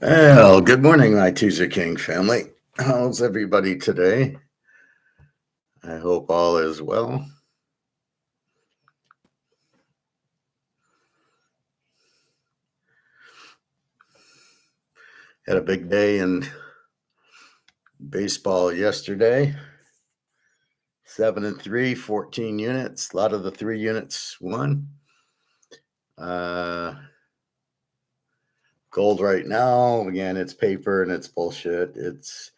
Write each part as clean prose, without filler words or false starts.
Well, good morning, my Teaser King family. How's everybody today? I hope all is well. Had a big day in baseball yesterday. 7-3, 14 units. A lot of the 3 units won. Gold right now, again, it's paper and it's bullshit. It's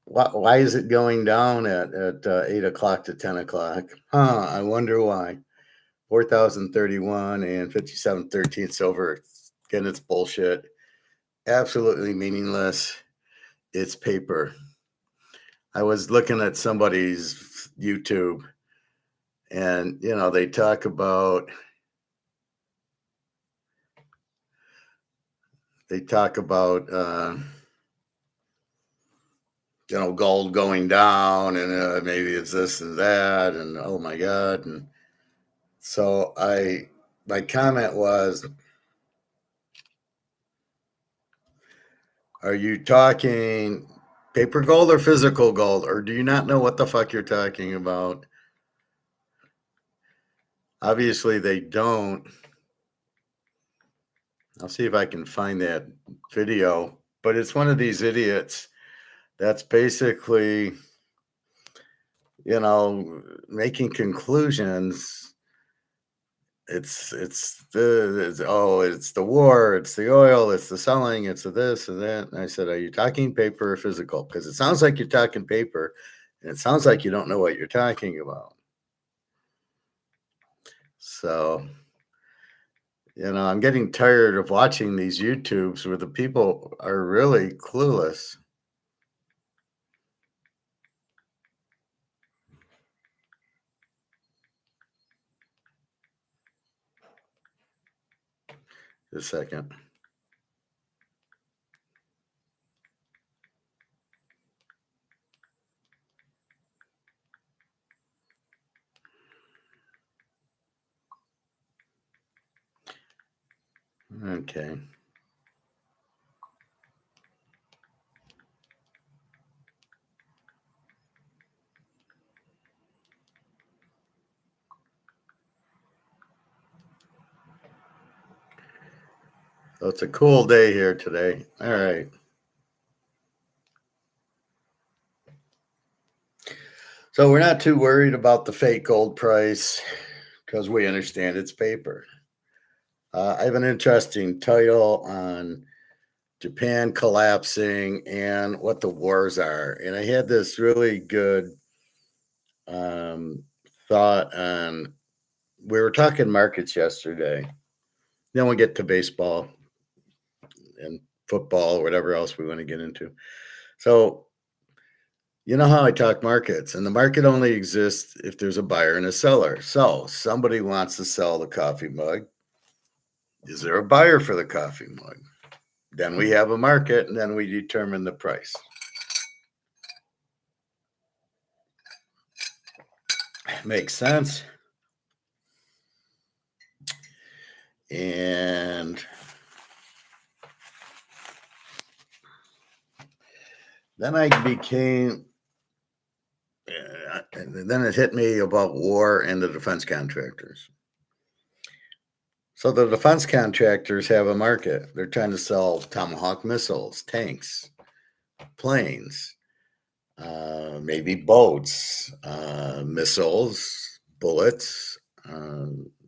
why is it going down at 8 o'clock to 10 o'clock? I wonder why. 4,031 and 57 13 silver. Again, it's bullshit. Absolutely meaningless. It's paper. I was looking at somebody's YouTube and, they talk about gold going down and maybe it's this and that and oh my God. And so my comment was, are you talking paper gold or physical gold, or do you not know what the fuck you're talking about? Obviously they don't. I'll see if I can find that video, but it's one of these idiots that's basically, making conclusions. It's the war, it's the oil, it's the selling, it's the this and that. And I said, are you talking paper or physical? Because it sounds like you're talking paper, and it sounds like you don't know what you're talking about. So, I'm getting tired of watching these YouTubes where the people are really clueless. Just a second. Okay. So it's a cool day here today. All right. So we're not too worried about the fake gold price because we understand it's paper. I have an interesting title on Japan collapsing and what the wars are. And I had this really good thought on, we were talking markets yesterday. Then we'll get to baseball and football or whatever else we want to get into. So, you know how I talk markets, and the market only exists if there's a buyer and a seller. So somebody wants to sell the coffee mug. Is there a buyer for the coffee mug? Then we have a market, and then we determine the price. Makes sense. And then then it hit me about war and the defense contractors. So the defense contractors have a market. They're trying to sell Tomahawk missiles, tanks, planes, maybe boats, missiles, bullets,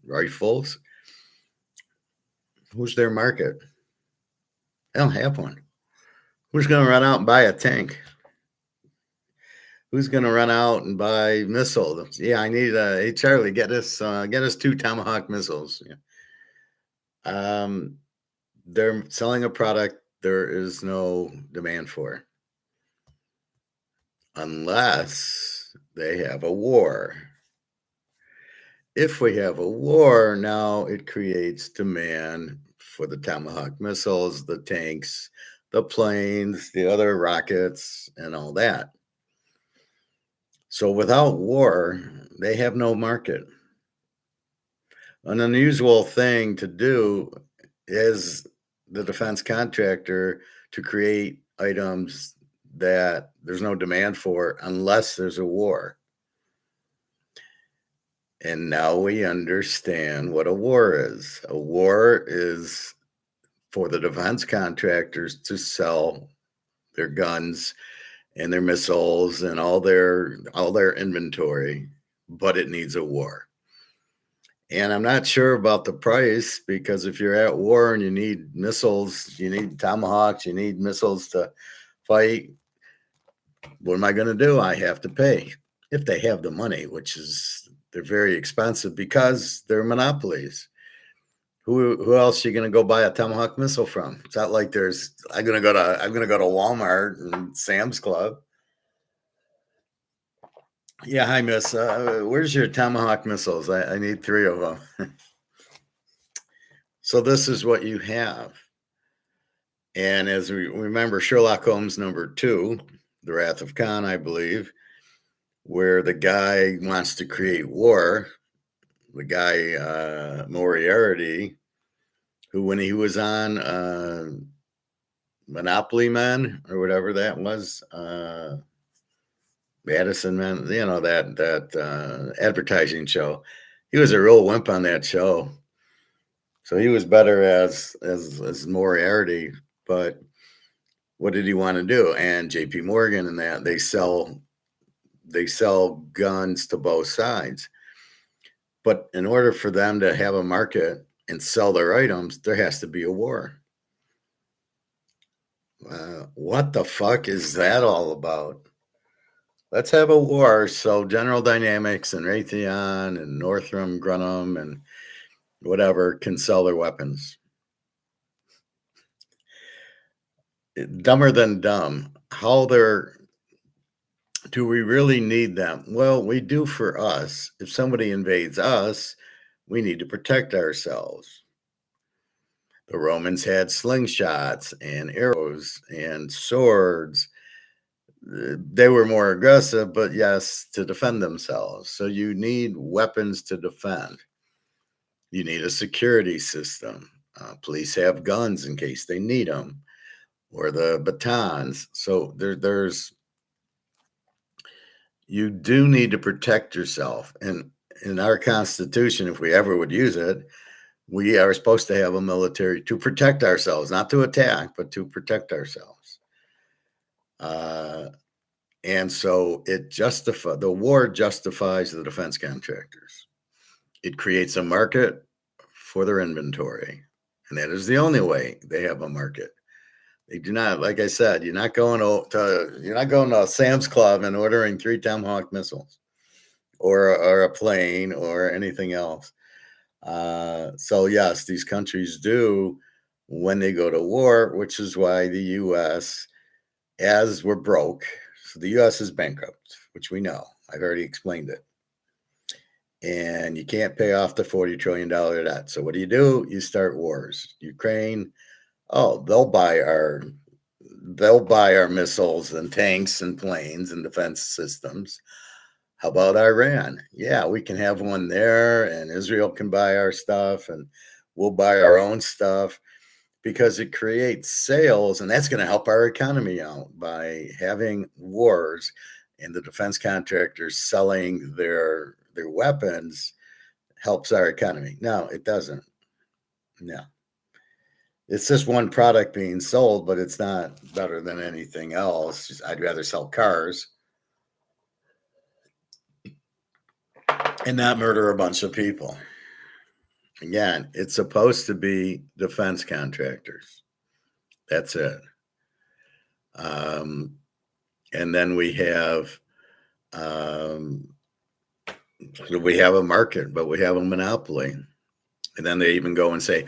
rifles. Who's their market? They don't have one. Who's going to run out and buy a tank? Who's going to run out and buy missiles? Yeah, I need hey Charlie, get us 2 Tomahawk missiles. Yeah. They're selling a product there is no demand for, unless they have a war. If we have a war, now it creates demand for the Tomahawk missiles, the tanks, the planes, the other rockets, and all that. So without war, they have no market. An unusual thing to do is the defense contractor to create items that there's no demand for unless there's a war. And now we understand what a war is. A war is for the defense contractors to sell their guns and their missiles and all their inventory, but it needs a war. And I'm not sure about the price, because if you're at war and you need missiles, you need tomahawks, you need missiles to fight, what am I going to do? I have to pay if they have the money, which is they're very expensive because they're monopolies. Who else are you going to go buy a tomahawk missile from? It's not like I'm going to go to Walmart and Sam's Club. Yeah, hi, miss. Where's your tomahawk missiles? I need 3 of them. So this is what you have. And as we remember, Sherlock Holmes #2, The Wrath of Khan, I believe, where the guy wants to create war. The guy, Moriarty, who, when he was on Monopoly Men or whatever that was, Madison Men, that advertising show, he was a real wimp on that show. So he was better as Moriarty, but what did he want to do? And J.P. Morgan and that they sell guns to both sides. But in order for them to have a market and sell their items, there has to be a war. What the fuck is that all about? Let's have a war so General Dynamics and Raytheon and Northrop Grumman and whatever can sell their weapons. Dumber than dumb. Do we really need them? Well, we do for us. If somebody invades us, we need to protect ourselves. The Romans had slingshots and arrows and swords. They were more aggressive, but yes, to defend themselves. So you need weapons to defend. You need a security system. Police have guns in case they need them, or the batons. So you do need to protect yourself. And in our Constitution, if we ever would use it, we are supposed to have a military to protect ourselves, not to attack, but to protect ourselves. And so the war justifies the defense contractors. It creates a market for their inventory. And that is the only way they have a market. They do not, like I said, you're not going to Sam's Club and ordering 3 Tomahawk missiles or a plane or anything else. So yes, these countries do when they go to war, which is why the U.S., as we're broke, so the U.S. is bankrupt, which we know. I've already explained it. And you can't pay off the $40 trillion debt. So what do? You start wars. Ukraine, they'll buy our missiles and tanks and planes and defense systems. How about Iran? Yeah, we can have one there, and Israel can buy our stuff, and we'll buy our own stuff, because it creates sales, and that's going to help our economy out by having wars and the defense contractors selling their weapons helps our economy. No, it doesn't. No. It's just one product being sold, but it's not better than anything else. I'd rather sell cars and not murder a bunch of people. Again, it's supposed to be defense contractors. That's it. And then we have a market, but we have a monopoly. And then they even go and say,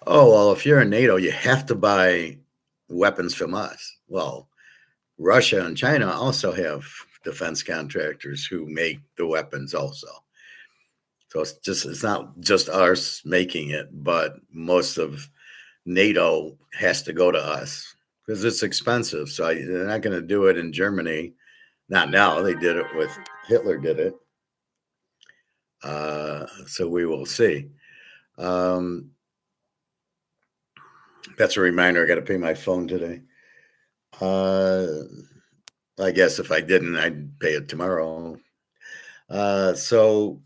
oh, well, if you're in NATO, you have to buy weapons from us. Well, Russia and China also have defense contractors who make the weapons also. So it's not just us making it, but most of NATO has to go to us because it's expensive. So they're not going to do it in Germany. Not now. They did it with Hitler did it. So we will see. That's a reminder. I got to pay my phone today. Uh, I guess if I didn't, I'd pay it tomorrow. So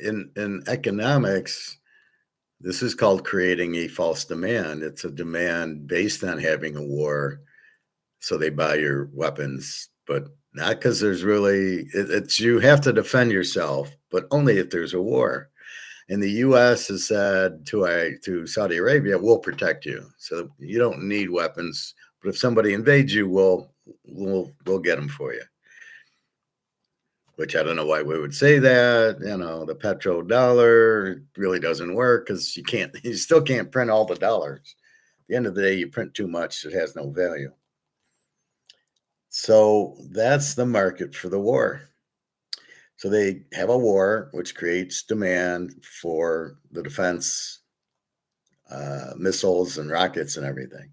in economics, this is called creating a false demand. It's a demand based on having a war, so they buy your weapons, but not because there's really it's you have to defend yourself, but only if there's a war. And the U.S. has said to Saudi Arabia, "We'll protect you, so you don't need weapons. But if somebody invades you, we'll get them for you." Which I don't know why we would say that. The petrodollar really doesn't work because you still can't print all the dollars. At the end of the day, you print too much, it has no value. So that's the market for the war. So they have a war, which creates demand for the defense missiles and rockets and everything.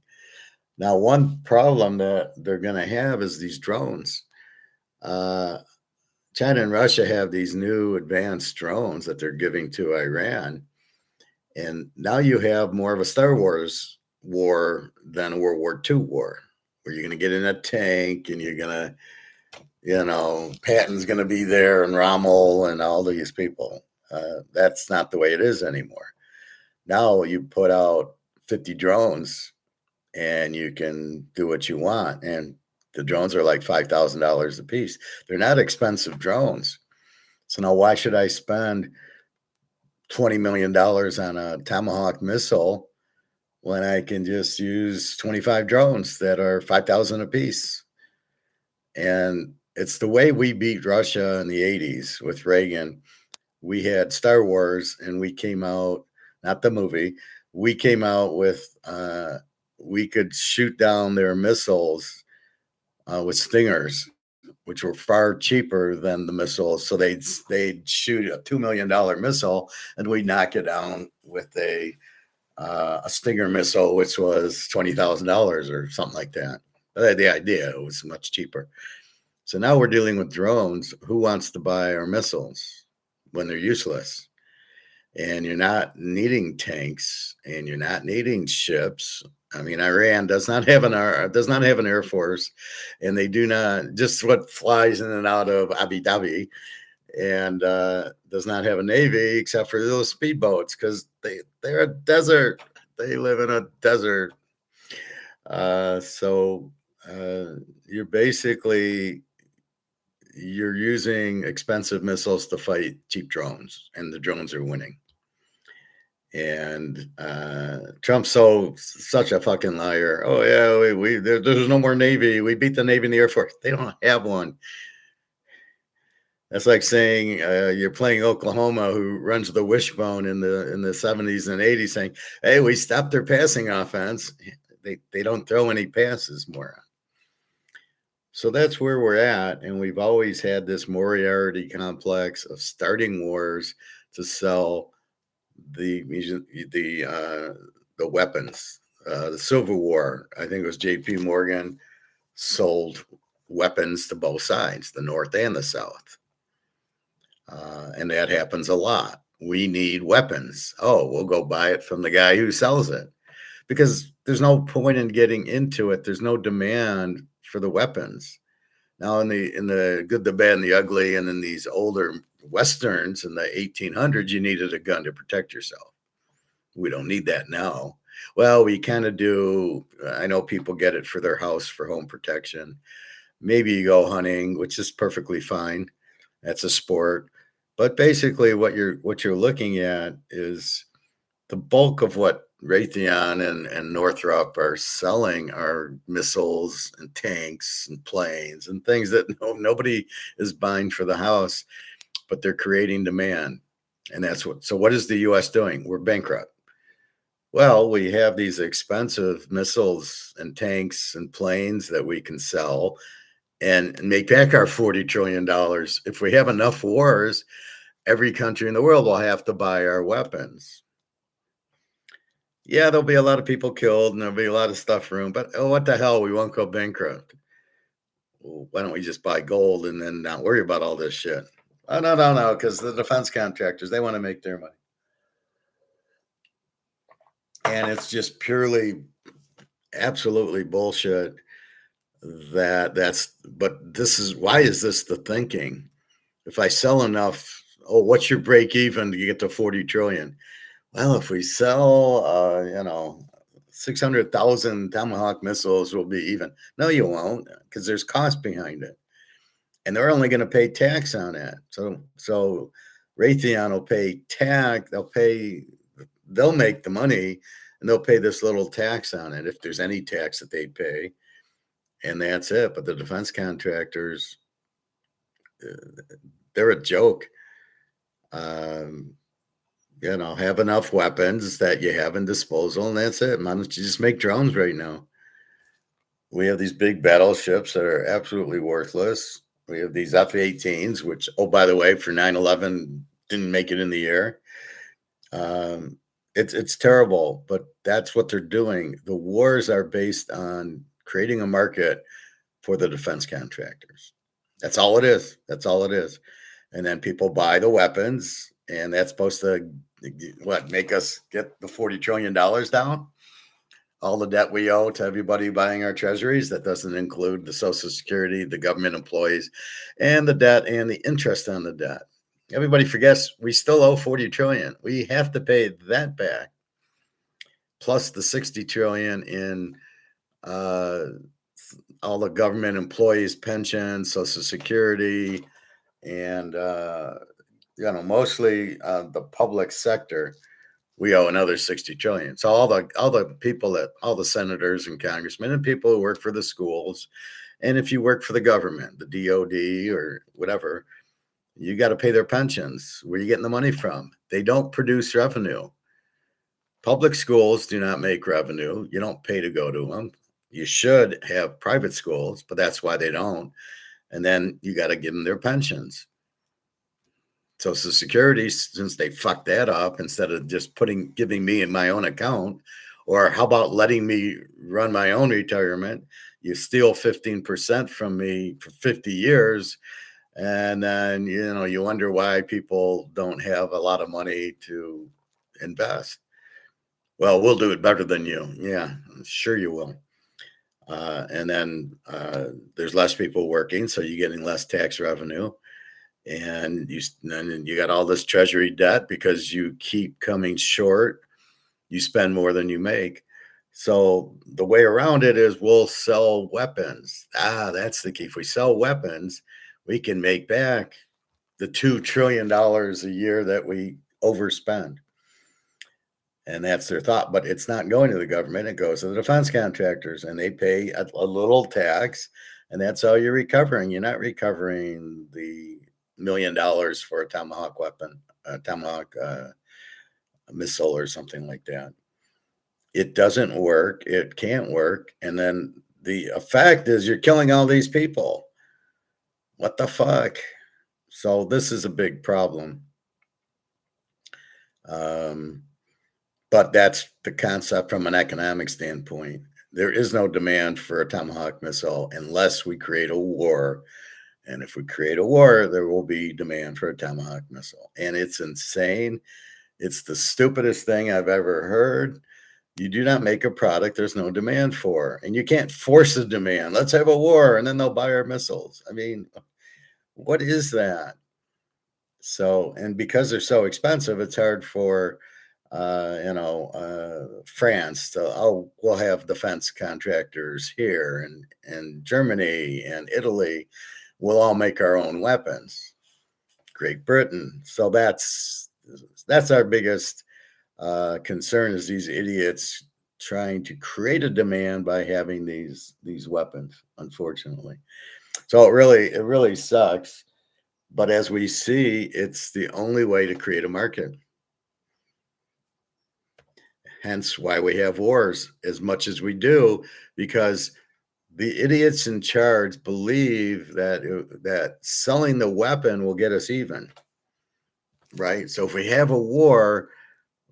Now, one problem that they're going to have is these drones. Uh, China and Russia have these new advanced drones that they're giving to Iran. And now you have more of a Star Wars war than a World War II war, where you're going to get in a tank and you're going to, Patton's going to be there and Rommel and all these people. That's not the way it is anymore. Now you put out 50 drones and you can do what you want. And the drones are like $5,000 a piece. They're not expensive drones. So now why should I spend $20 million on a Tomahawk missile when I can just use 25 drones that are 5,000 a piece? And it's the way we beat Russia in the 80s with Reagan. We had Star Wars and we came out, not the movie, we came out with, we could shoot down their missiles with Stingers, which were far cheaper than the missiles. So they'd shoot a $2 million missile and we'd knock it down with a Stinger missile, which was $20,000 or something like that. The idea, it was much cheaper. So now we're dealing with drones. Who wants to buy our missiles when they're useless? And you're not needing tanks and you're not needing ships. I mean, Iran does not have an air force, and they do not just what flies in and out of Abu Dhabi, and does not have a navy except for those speedboats because they're a desert. They live in a desert. So you're basically you're using expensive missiles to fight cheap drones, and the drones are winning. And Trump's such a fucking liar. Oh yeah, there's no more Navy. We beat the Navy and the Air Force. They don't have one. That's like saying you're playing Oklahoma, who runs the wishbone in the 70s and 80s, saying, "Hey, we stopped their passing offense. They don't throw any passes more." So that's where we're at, and we've always had this Moriarty complex of starting wars to sell the weapons. The Civil War, I think it was J.P. Morgan sold weapons to both sides, the North and the South, and that happens a lot. We need weapons. Oh, we'll go buy it from the guy who sells it, because there's no point in getting into it. There's no demand for the weapons. Now in the good, the bad, and the ugly, and in these older Westerns in the 1800s, you needed a gun to protect yourself. We don't need that now. Well, we kind of do. I know people get it for their house for home protection. Maybe you go hunting, which is perfectly fine. That's a sport. But basically what you're looking at is the bulk of what Raytheon and Northrop are selling are missiles and tanks and planes and things that nobody is buying for the house, but they're creating demand. And so what is the US doing? We're bankrupt. Well, we have these expensive missiles and tanks and planes that we can sell and make back our $40 trillion. If we have enough wars, every country in the world will have to buy our weapons. Yeah, there'll be a lot of people killed and there'll be a lot of stuff ruined, but what the hell? We won't go bankrupt. Well, why don't we just buy gold and then not worry about all this shit? Oh, no, because the defense contractors, they want to make their money. And it's just purely absolutely bullshit. But this is why is this the thinking? If I sell enough, oh, what's your break even to get to 40 trillion? Well, if we sell, 600,000 Tomahawk missiles, we'll be even. No, you won't, because there's cost behind it, and they're only going to pay tax on it. So Raytheon will pay tax. They'll make the money, and they'll pay this little tax on it if there's any tax that they pay, and that's it. But the defense contractors, they're a joke. Um, have enough weapons that you have in disposal, and that's it. Why don't you just make drones right now? We have these big battleships that are absolutely worthless. We have these F-18s, which, oh, by the way, for 9/11 didn't make it in the air. Um, it's terrible, but that's what they're doing. The wars are based on creating a market for the defense contractors. That's all it is. That's all it is. And then people buy the weapons, and that's supposed to what make us get the $40 trillion down? All the debt we owe to everybody buying our treasuries. That doesn't include the Social Security, the government employees, and the debt and the interest on the debt. Everybody forgets we still owe 40 trillion. We have to pay that back, plus the 60 trillion in uh, all the government employees' pensions, Social Security, and mostly the public sector. We owe another 60 trillion. So all the senators and congressmen and people who work for the schools, and if you work for the government, the DOD or whatever, you got to pay their pensions. Where are you getting the money from? They don't produce revenue. Public schools do not make revenue. You don't pay to go to them. You should have private schools, but that's why they don't. And then you got to give them their pensions. Social Security, since they fucked that up, instead of just giving me in my own account, or how about letting me run my own retirement? You steal 15% from me for 50 years, and then you wonder why people don't have a lot of money to invest. Well, we'll do it better than you. Yeah, sure you will. And then there's less people working, so you're getting less tax revenue, and you got all this treasury debt because you keep coming short. You spend more than you make. So the way around it is we'll sell weapons. That's the key. If we sell weapons, we can make back the $2 trillion a year that we overspend. And that's their thought, but it's not going to the government. It goes to the defense contractors, and they pay a little tax, and that's how you're recovering. You're not recovering the $1 million for a Tomahawk weapon, a Tomahawk missile or something like that. It doesn't work. It can't work. And then the effect is you're killing all these people. What the fuck? So this is a big problem. But that's the concept from an economic standpoint. There is no demand for a Tomahawk missile unless we create a war. And if we create a war, there will be demand for a Tomahawk missile. And it's insane. It's the stupidest thing I've ever heard. You do not make a product there's no demand for. And you can't force a demand. Let's have a war, and then they'll buy our missiles. I mean, what is that? So, and because they're so expensive, it's hard for France to, we'll have defense contractors here, and Germany and Italy. We'll all make our own weapons. Great Britain. So that's our biggest concern, is these idiots trying to create a demand by having these weapons, unfortunately. So it really sucks. But as we see, it's the only way to create a market. Hence why we have wars as much as we do, because the idiots in charge believe that selling the weapon will get us even, right? So if we have a war,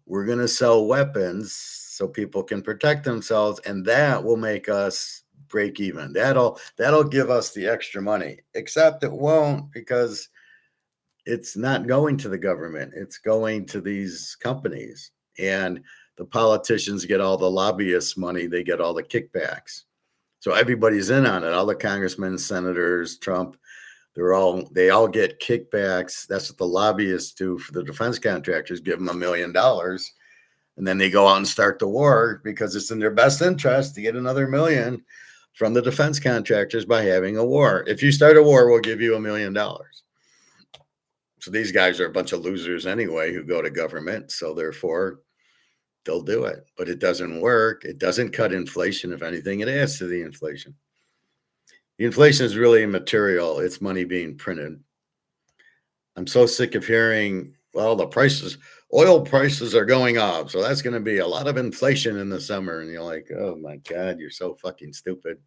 we're going to sell weapons so people can protect themselves, and that will make us break even. That'll give us the extra money, except it won't, because it's not going to the government. It's going to these companies. And the politicians get all the lobbyists' money. They get all the kickbacks. So everybody's in on it. All the congressmen, senators, Trump, they all get kickbacks. That's what the lobbyists do for the defense contractors, give them $1 million. And then they go out and start the war because it's in their best interest to get another million from the defense contractors by having a war. If you start a war, we'll give you $1 million. So these guys are a bunch of losers anyway who go to government. So therefore, they'll do it. But it doesn't work. It doesn't cut inflation. If anything, it adds to the inflation. The inflation is really immaterial. It's money being printed. I'm so sick of hearing, well, oil prices are going up. So that's going to be a lot of inflation in the summer. And you're like, oh my God, you're so fucking stupid.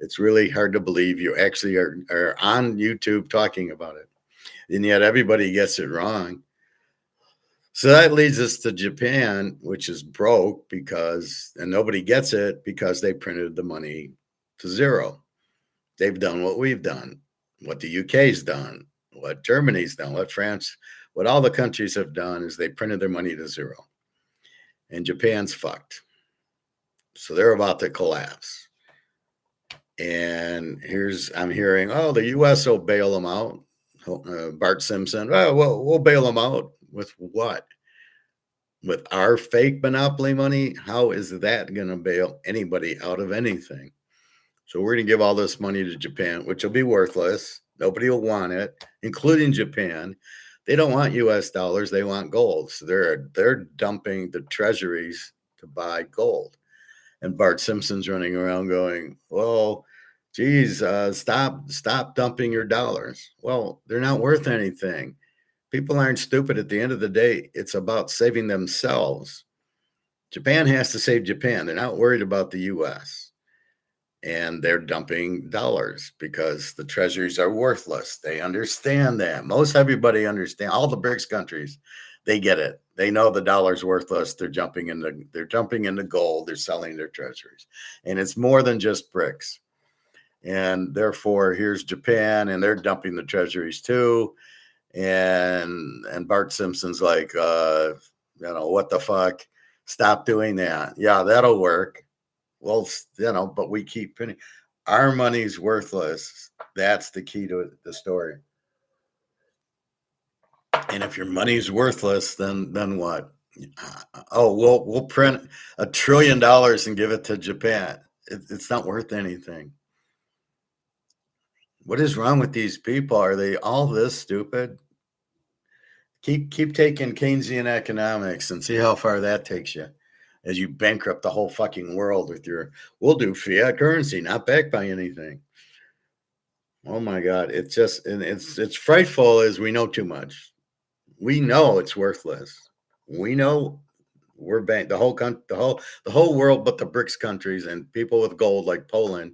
It's really hard to believe you actually are on YouTube talking about it. And yet everybody gets it wrong. So that leads us to Japan, which is broke and nobody gets it because they printed the money to zero. They've done what we've done, what the UK's done, what Germany's done, what France, what all the countries have done is they printed their money to zero. And Japan's fucked. So they're about to collapse. And I'm hearing, oh, the US will bail them out. Bart Simpson, oh, well, we'll bail them out. With what? With our fake monopoly money? How is that going to bail anybody out of anything? So we're going to give all this money to Japan, which will be worthless. Nobody will want it, including Japan. They don't want US dollars. They want gold. So they're dumping the treasuries to buy gold. And Bart Simpson's running around going, well, geez, stop dumping your dollars. Well, they're not worth anything. People aren't stupid. At the end of the day, it's about saving themselves. Japan has to save Japan. They're not worried about the US. And they're dumping dollars because the treasuries are worthless. They understand that. Most everybody understand. All the BRICS countries, they get it. They know the dollar's worthless. They're jumping into gold. They're selling their treasuries. And it's more than just BRICS. And therefore, here's Japan, and they're dumping the treasuries too. And Bart Simpson's like, what the fuck? Stop doing that. Yeah, that'll work. Well, but we keep printing. Our money's worthless. That's the key to the story. And if your money's worthless, then what? Oh, we'll print $1 trillion and give it to Japan. It's not worth anything. What is wrong with these people? Are they all this stupid? Keep taking Keynesian economics and see how far that takes you. As you bankrupt the whole fucking world with we'll do fiat currency, not backed by anything. Oh my God. It's just, and it's frightful as we know too much. We know it's worthless. We know we're banked. The whole world, but the BRICS countries and people with gold like Poland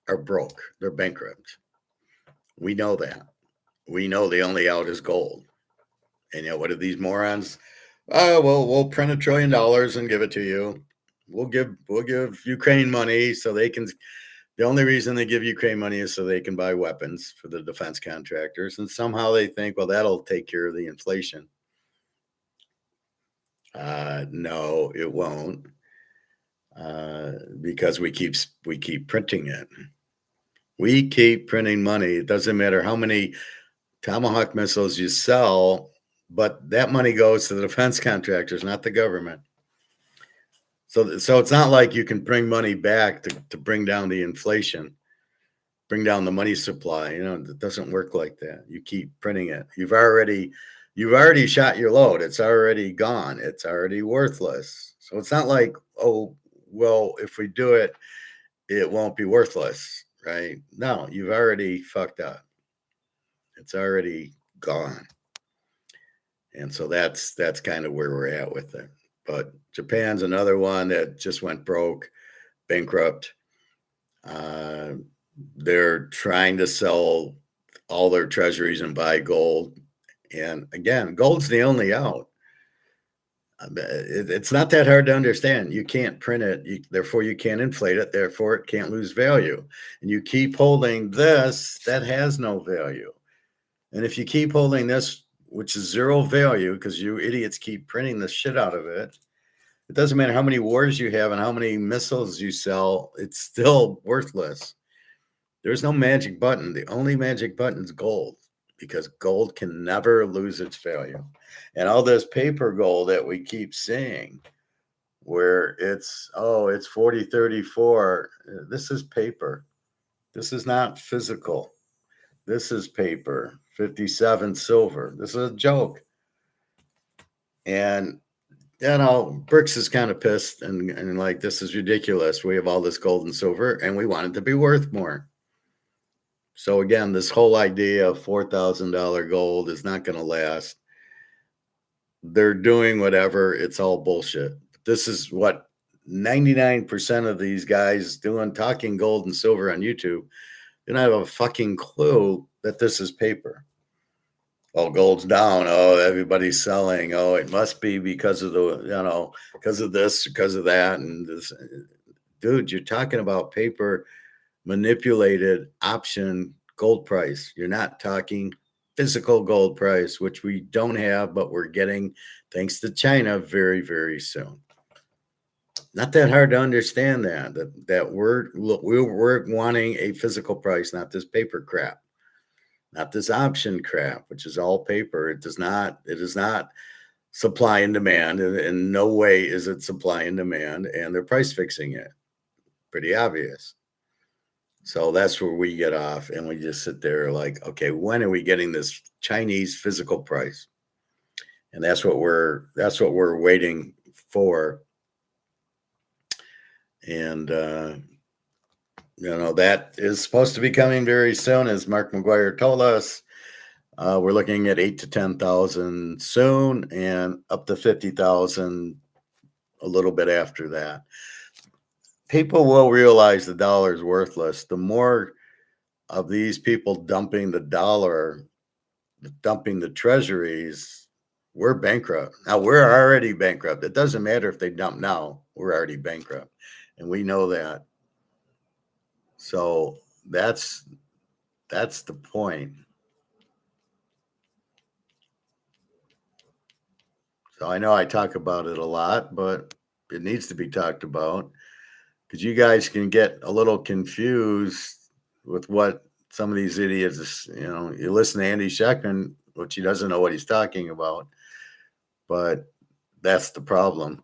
are broke. They're bankrupt. We know that. We know the only out is gold. And what are these morons? We'll print $1 trillion and give it to you. We'll give Ukraine money so they can. The only reason they give Ukraine money is so they can buy weapons for the defense contractors, and somehow they think, well, that'll take care of the inflation. No, it won't, because we keep printing it. We keep printing money. It doesn't matter how many Tomahawk missiles you sell. But that money goes to the defense contractors, not the government. So it's not like you can bring money back to bring down the inflation, bring down the money supply. It doesn't work like that. You keep printing it. You've already shot your load. It's already gone. It's already worthless. So it's not like, oh, well, if we do it, it won't be worthless, right? No, you've already fucked up. It's already gone. And so that's kind of where we're at with it. But Japan's another one that just went broke, bankrupt. They're trying to sell all their treasuries and buy gold. And again, gold's the only out. It's not that hard to understand. You can't print it, therefore you can't inflate it, therefore it can't lose value. And you keep holding this, that has no value. And if you keep holding this, which is zero value because you idiots keep printing the shit out of it. It doesn't matter how many wars you have and how many missiles you sell, it's still worthless. There's no magic button. The only magic button is gold because gold can never lose its value. And all this paper gold that we keep seeing, where it's 4034, this is paper. This is not physical. This is paper. 57 silver. This is a joke. And Brooks is kind of pissed and like, this is ridiculous. We have all this gold and silver and we want it to be worth more. So again, this whole idea of $4,000 gold is not going to last. They're doing whatever. It's all bullshit. This is what 99% of these guys doing, talking gold and silver on YouTube. They don't have a fucking clue that this is paper. Oh, gold's down. Oh, everybody's selling. Oh, it must be because of because of this, because of that. And this, dude, you're talking about paper manipulated option gold price. You're not talking physical gold price, which we don't have, but we're getting thanks to China very, very soon. Not that hard to understand that we're wanting a physical price, not this paper crap. Not this option crap, which is all paper. It is not supply and demand. In no way is it supply and demand, and they're price fixing it. Pretty obvious. So that's where we get off, and we just sit there like, okay, when are we getting this Chinese physical price? And that's what we're waiting for. And that is supposed to be coming very soon, as Mark McGuire told us. We're looking at 8,000 to 10,000 soon, and up to 50,000 a little bit after that. People will realize the dollar is worthless. The more of these people dumping the dollar, dumping the treasuries, we're bankrupt. Now, we're already bankrupt. It doesn't matter if they dump now. We're already bankrupt, and we know that. So that's the point. So I know I talk about it a lot, but it needs to be talked about because you guys can get a little confused with what some of these idiots, you listen to Andy Scheckman, which he doesn't know what he's talking about, but that's the problem.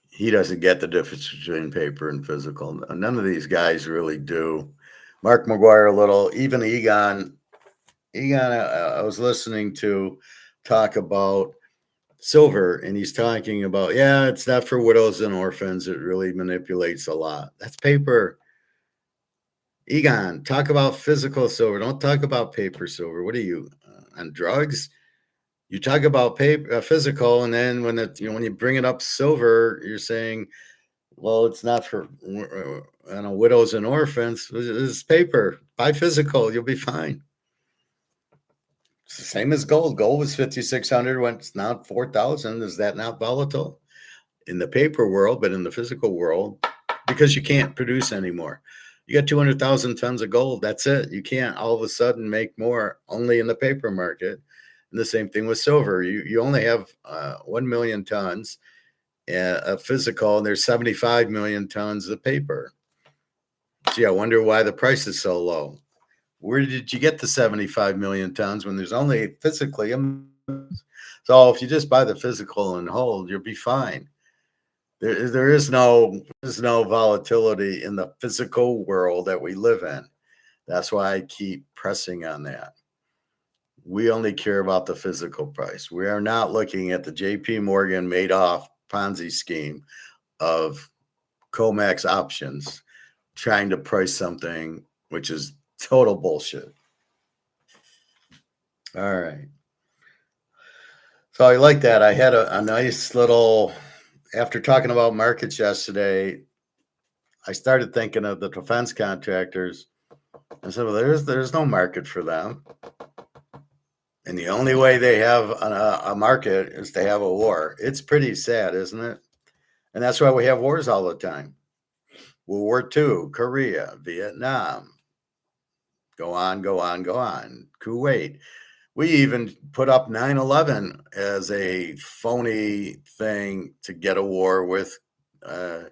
He doesn't get the difference between paper and physical. None of these guys really do. Mark McGuire, a little, even Egon, I was listening to talk about silver, and he's talking about, it's not for widows and orphans. It really manipulates a lot. That's paper. Egon, talk about physical silver. Don't talk about paper silver. What are you on drugs? You talk about paper, physical, and then when you bring it up silver, you're saying, well, it's not for widows and orphans. It's paper. Buy physical, you'll be fine. It's the same as gold. Gold was 5,600 when it's now 4,000. Is that not volatile in the paper world, but in the physical world, because you can't produce anymore. You got 200,000 tons of gold. That's it. You can't all of a sudden make more only in the paper market. And the same thing with silver. You only have 1 million tons of physical, and there's 75 million tons of paper. Gee, I wonder why the price is so low. Where did you get the 75 million tons when there's only physically? So if you just buy the physical and hold, you'll be fine. There is no volatility in the physical world that we live in. That's why I keep pressing on that. We only care about the physical price. We are not looking at the JP Morgan Madoff Ponzi scheme of COMEX options, trying to price something which is total bullshit. All right. So I like that. I had a nice little, after talking about markets yesterday, I started thinking of the defense contractors. I said, well, there's no market for them. And the only way they have a market is to have a war. It's pretty sad, isn't it? And that's why we have wars all the time. World War II, Korea, Vietnam. Go on. Kuwait. We even put up 9/11 as a phony thing to get a war with, uh,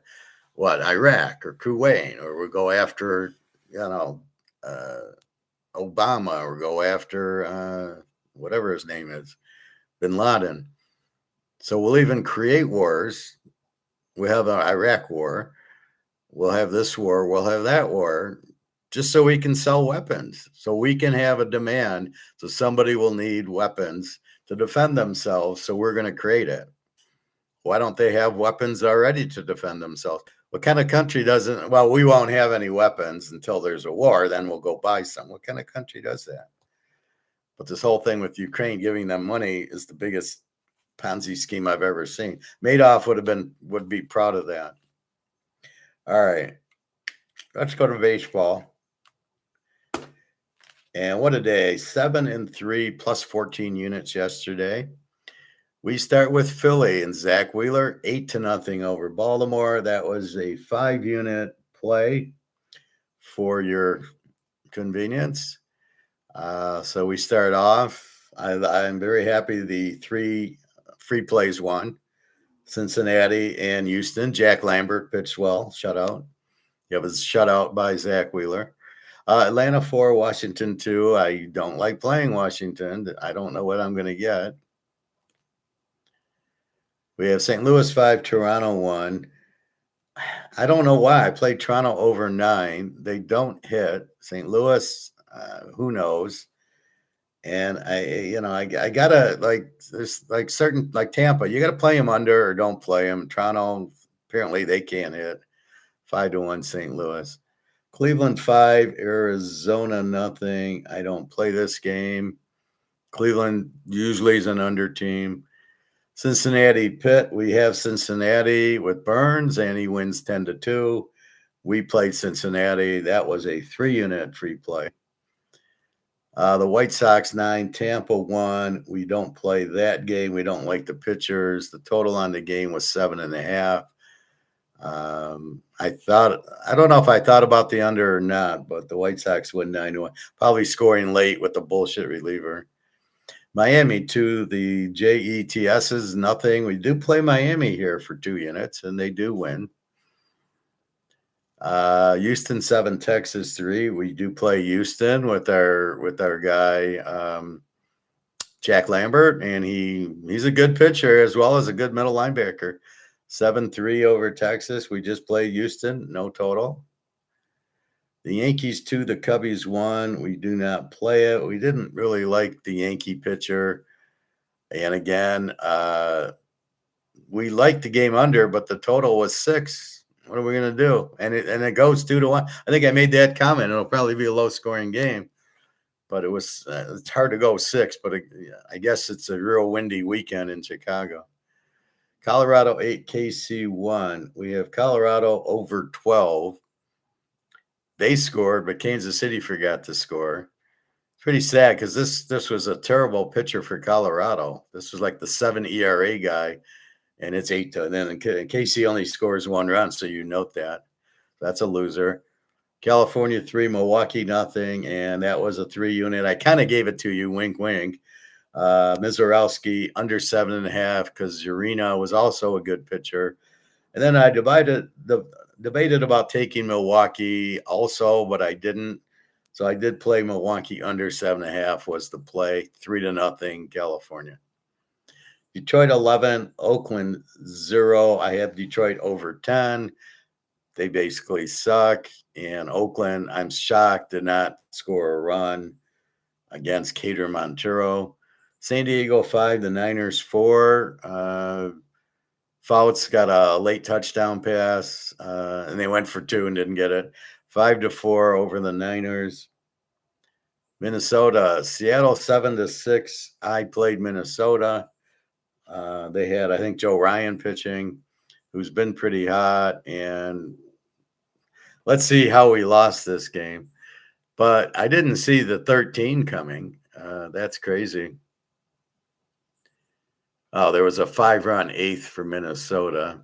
Iraq or Kuwait, or we go after, you know, uh, Obama, or go after, whatever his name is, Bin Laden. So we'll even create wars. We have an Iraq war. We'll have this war. We'll have that war, just so we can sell weapons. So we can have a demand. So somebody will need weapons to defend themselves. So we're going to create it. Why don't they have weapons already to defend themselves? What kind of country doesn't? Well, we won't have any weapons until there's a war. Then we'll go buy some. What kind of country does that? But this whole thing with Ukraine giving them money is the biggest Ponzi scheme I've ever seen. Madoff would be proud of that. All right, let's go to baseball. And what a day! 7-3 plus 14 units yesterday. We start with Philly and Zach Wheeler, 8-0 over Baltimore. That was a 5-unit play for your convenience. So we start off. I'm very happy the 3 free plays won. Cincinnati and Houston. Jack Lambert pitched well, shutout. It was shutout by Zach Wheeler. Atlanta 4, Washington 2. I don't like playing Washington. I don't know what I'm going to get. We have St. Louis 5, Toronto 1. I don't know why. I played Toronto over 9. They don't hit. St. Louis, who knows? And I gotta, like, there's like certain, like Tampa, you gotta play them under or don't play them. Toronto, apparently they can't hit. 5-1 St. Louis. Cleveland 5, Arizona nothing. I don't play this game. Cleveland usually is an under team. Cincinnati Pitt. We have Cincinnati with Burns, and he wins 10-2. We played Cincinnati. That was a 3-unit free play. The White Sox 9, Tampa 1. We don't play that game. We don't like the pitchers. The total on the game was 7.5. I don't know if I thought about the under or not, but the White Sox win 9-1. Probably scoring late with the bullshit reliever. Miami 2, the Jets is nothing. We do play Miami here for 2 units, and they do win. Houston 7, Texas 3. We do play Houston with our guy Jack Lambert, and he's a good pitcher as well as a good middle linebacker. 7-3 over Texas. We just played Houston, no total. The Yankees 2, the Cubbies 1. We do not play it. We didn't really like the Yankee pitcher. And again, we liked the game under, but the total was 6. What are we going to do? And it goes 2-1. I think I made that comment. It'll probably be a low scoring game, but it's hard to go 6, but I guess it's a real windy weekend in Chicago. Colorado 8, KC 1. We have Colorado over 12. They scored, but Kansas City forgot to score. It's pretty sad because this was a terrible pitcher for Colorado. This was like the 7 ERA guy, and it's 8 and then KC only scores 1 run, so you note that. That's a loser. California 3, Milwaukee nothing, and that was a 3-unit. I kind of gave it to you, wink, wink. Mizorowski under 7.5 because Urena was also a good pitcher. And then I debated about taking Milwaukee also, but I didn't. So I did play Milwaukee under 7.5 was the play. 3-0 California. Detroit 11, Oakland 0. I have Detroit over 10. They basically suck. And Oakland, I'm shocked, did not score a run against Cater Montero. San Diego 5, the Niners 4. Fouts got a late touchdown pass, and they went for 2 and didn't get it. 5-4 over the Niners. Minnesota, Seattle 7-6. I played Minnesota. They had, I think, Joe Ryan pitching, who's been pretty hot. And let's see how we lost this game. But I didn't see the 13 coming. That's crazy. Oh, there was a 5-run 8th for Minnesota.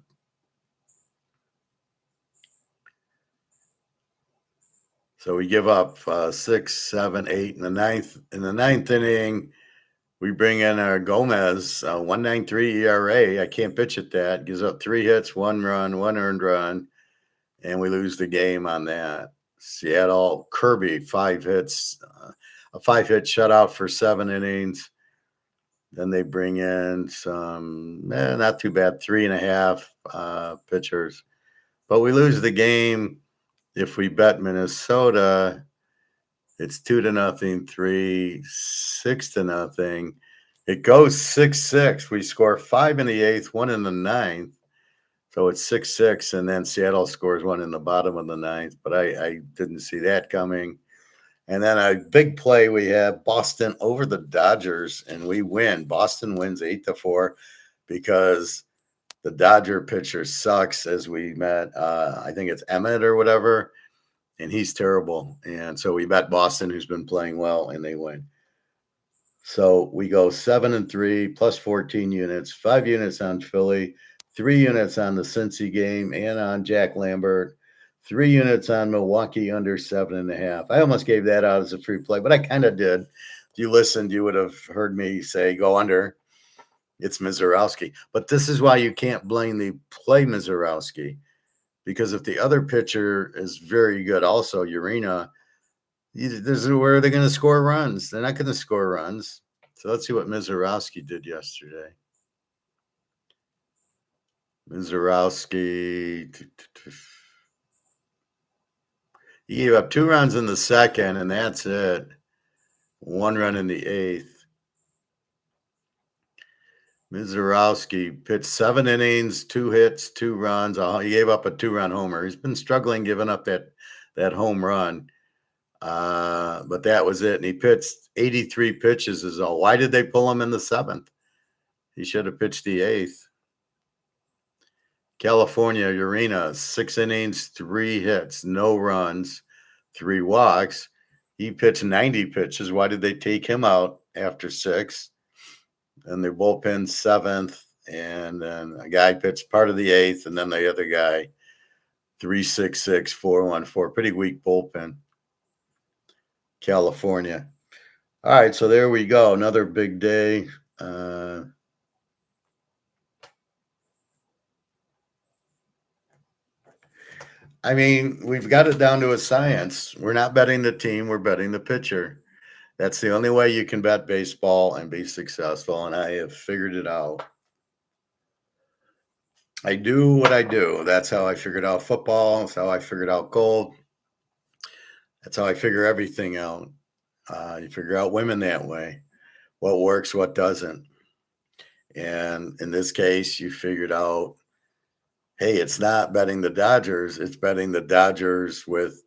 So we give up 6, 7, 8 in the ninth. In the ninth inning, We bring in our Gomez, 1.93 ERA. I can't pitch at that. Gives up 3 hits, 1 run, 1 earned run, and we lose the game on that. Seattle, Kirby, 5 hits, a 5-hit shutout for 7 innings. Then they bring in some, not too bad, 3.5 pitchers. But we lose the game. If we bet Minnesota, it's 2-0, 3, 6-0. It goes 6-6. We score 5 in the 8th, 1 in the 9th. So it's 6-6, and then Seattle scores 1 in the bottom of the 9th. But I didn't see that coming. And then a big play, we have Boston over the Dodgers, and we win. Boston wins 8-4 because the Dodger pitcher sucks, as we met. I think it's Emmett or whatever, and he's terrible. And so we bet Boston, who's been playing well, and they win. So we go 7-3 plus 14 units, 5 units on Philly, 3 units on the Cincy game and on Jack Lambert, 3 units on Milwaukee under 7.5. I almost gave that out as a free play, but I kind of did. If you listened, you would have heard me say go under. It's Mizorowski. But this is why you can't blame the play Mizorowski, because if the other pitcher is very good, also Urena, this is where they're going to score runs. They're not going to score runs. So let's see what Mizorowski did yesterday. Mizorowski, he gave up 2 runs in the 2nd, and that's it. 1 run in the 8th. Mizorowski pitched 7 innings, 2 hits, 2 runs. He gave up a 2-run homer. He's been struggling giving up that home run. But that was it. And he pitched 83 pitches is all. Why did they pull him in the 7th? He should have pitched the 8th. California, Urena, 6 innings, 3 hits, no runs, 3 walks. He pitched 90 pitches. Why did they take him out after 6? And their bullpen 7th. And then a guy pitched part of the 8th. And then the other guy, 3.66, 4.14. Pretty weak bullpen. California. All right, so there we go. Another big day. I mean, we've got it down to a science. We're not betting the team, we're betting the pitcher. That's the only way you can bet baseball and be successful, and I have figured it out. I do what I do. That's how I figured out football. That's how I figured out gold. That's how I figure everything out. You figure out women that way. What works, what doesn't. And in this case, you figured out, hey, it's not betting the Dodgers. It's betting the Dodgers with,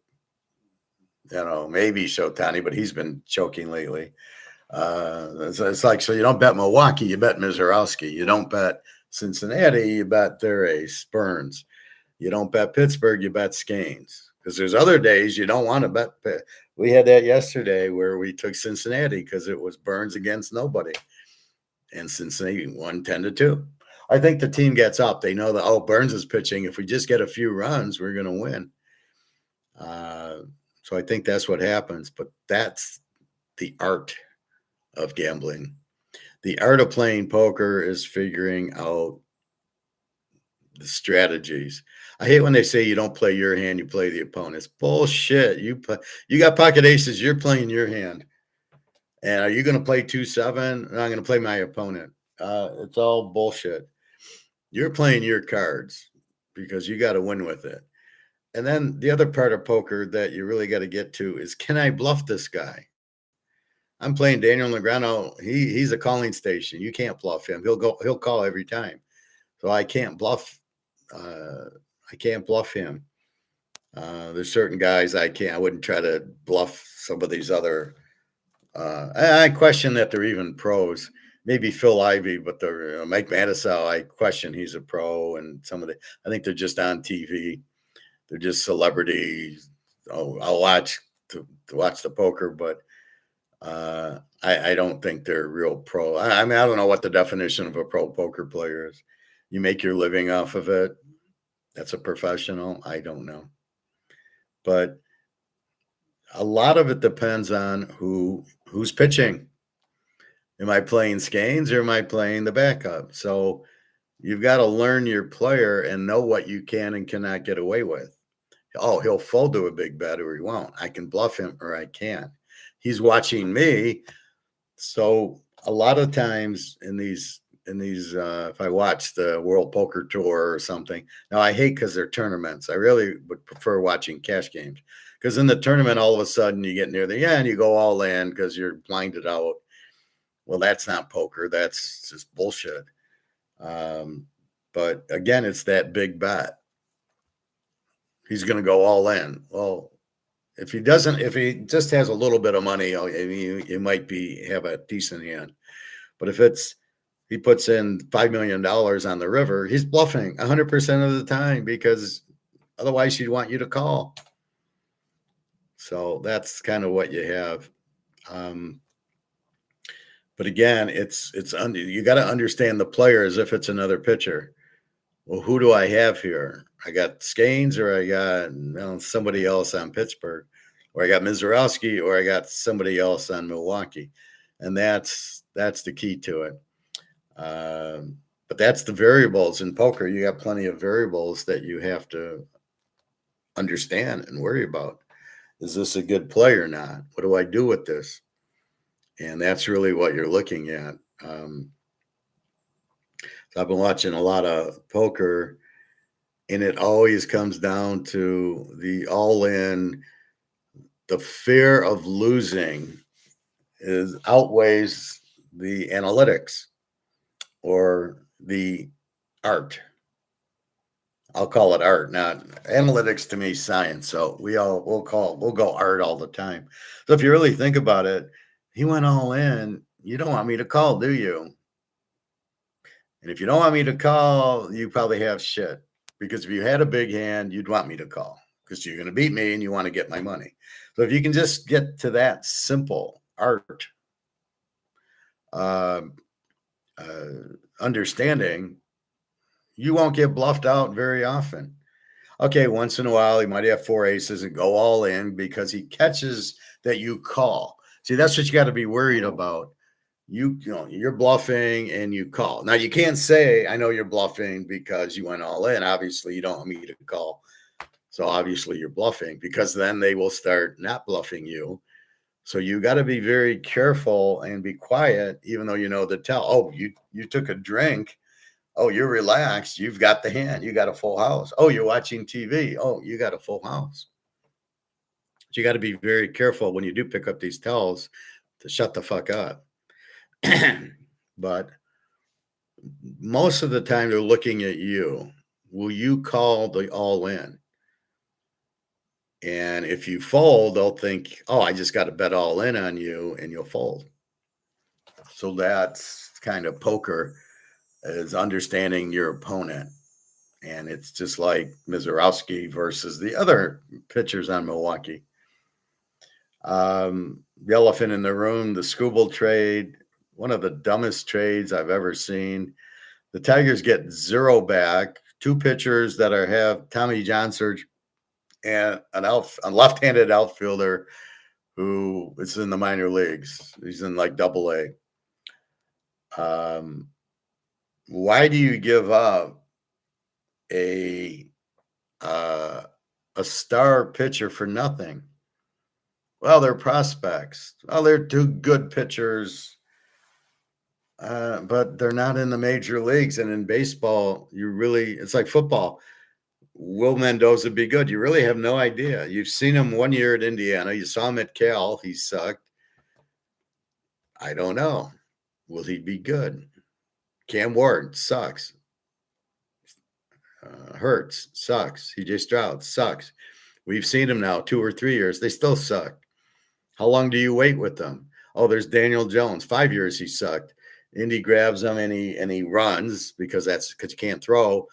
maybe Shotani, but he's been choking lately. It's like, so you don't bet Milwaukee, you bet Mizorowski. You don't bet Cincinnati, you bet their ace, Burns. You don't bet Pittsburgh, you bet Scanes. Because there's other days you don't want to bet. We had that yesterday where we took Cincinnati because it was Burns against nobody. And Cincinnati won 10-2. I think the team gets up. They know that, Burns is pitching. If we just get a few runs, we're going to win. So I think that's what happens. But that's the art of gambling. The art of playing poker is figuring out the strategies. I hate when they say you don't play your hand, you play the opponent's. Bullshit. You got pocket aces, you're playing your hand. And are you going to play 2-7? I'm going to play my opponent. It's all bullshit. You're playing your cards because you got to win with it. And then the other part of poker that you really got to get to is, can I bluff this guy? I'm playing Daniel Negreanu. He's a calling station. You can't bluff him. He'll call every time. So I can't bluff. I can't bluff him. There's certain guys I wouldn't try to bluff some of these other. I question that they're even pros. Maybe Phil Ivey, but Mike Matusow, I question he's a pro. And I think they're just on TV. They're just celebrities. I'll watch to watch the poker, but I don't think they're real pro. I mean, I don't know what the definition of a pro poker player is. You make your living off of it. That's a professional. I don't know. But a lot of it depends on who's pitching. Am I playing skeins or am I playing the backup? So you've got to learn your player and know what you can and cannot get away with. Oh, he'll fold to a big bet or he won't. I can bluff him or I can't. He's watching me. So a lot of times in these if I watch the World Poker Tour or something, now I hate because they're tournaments. I really would prefer watching cash games because in the tournament, all of a sudden you get near the end, you go all in because you're blinded out. Well, that's not poker. That's just bullshit. Um, but again, it's that big bet. He's going to go all in. Well, if he doesn't, if he just has a little bit of money, I mean, you might have a decent hand. But if he puts in $5 million on the river, he's bluffing 100% of the time because otherwise he'd want you to call. So that's kind of what you have. But again, you got to understand the player as if it's another pitcher. Well, who do I have here? I got Skeins or I got somebody else on Pittsburgh, or I got Mizorowski or I got somebody else on Milwaukee. And that's the key to it. But that's the variables in poker. You got plenty of variables that you have to understand and worry about. Is this a good play or not? What do I do with this? And that's really what you're looking at. So I've been watching a lot of poker, and it always comes down to the all-in. The fear of losing outweighs the analytics or the art. I'll call it art, not analytics. To me, science. So we'll go art all the time. So if you really think about it, he went all in. You don't want me to call, do you? And if you don't want me to call, you probably have shit. Because if you had a big hand, you'd want me to call because you're going to beat me and you want to get my money. So if you can just get to that simple art understanding, you won't get bluffed out very often. Okay, once in a while, he might have 4 aces and go all in because he catches that you call. See, that's what you got to be worried about. You're bluffing and you call. Now, you can't say, I know you're bluffing because you went all in. Obviously, you don't want me to call. So obviously, you're bluffing because then they will start not bluffing you. So you got to be very careful and be quiet, even though you know the tell. Oh, you took a drink. Oh, you're relaxed. You've got the hand. You got a full house. Oh, you're watching TV. Oh, you got a full house. So you got to be very careful when you do pick up these tells to shut the fuck up. But most of the time they're looking at you. Will you call the all in? And if you fold, they'll think, oh, I just got to bet all in on you and you'll fold. So that's kind of poker, is understanding your opponent. And it's just like Mizorowski versus the other pitchers on Milwaukee. The elephant in the room, the Skubal trade, one of the dumbest trades I've ever seen. The Tigers get 0 back, 2 pitchers that have Tommy John surgery, and a left-handed outfielder who is in the minor leagues. He's in like AA. Why do you give up a star pitcher for nothing? Well, they're prospects. Well, they're 2 good pitchers, but they're not in the major leagues. And in baseball, it's like football. Will Mendoza be good? You really have no idea. You've seen him 1 year at Indiana. You saw him at Cal. He sucked. I don't know. Will he be good? Cam Ward sucks. Hurts sucks. CJ Stroud sucks. We've seen him now 2 or 3 years. They still suck. How long do you wait with them? Oh, there's Daniel Jones. 5 years he sucked. Indy grabs him and he runs because you can't throw.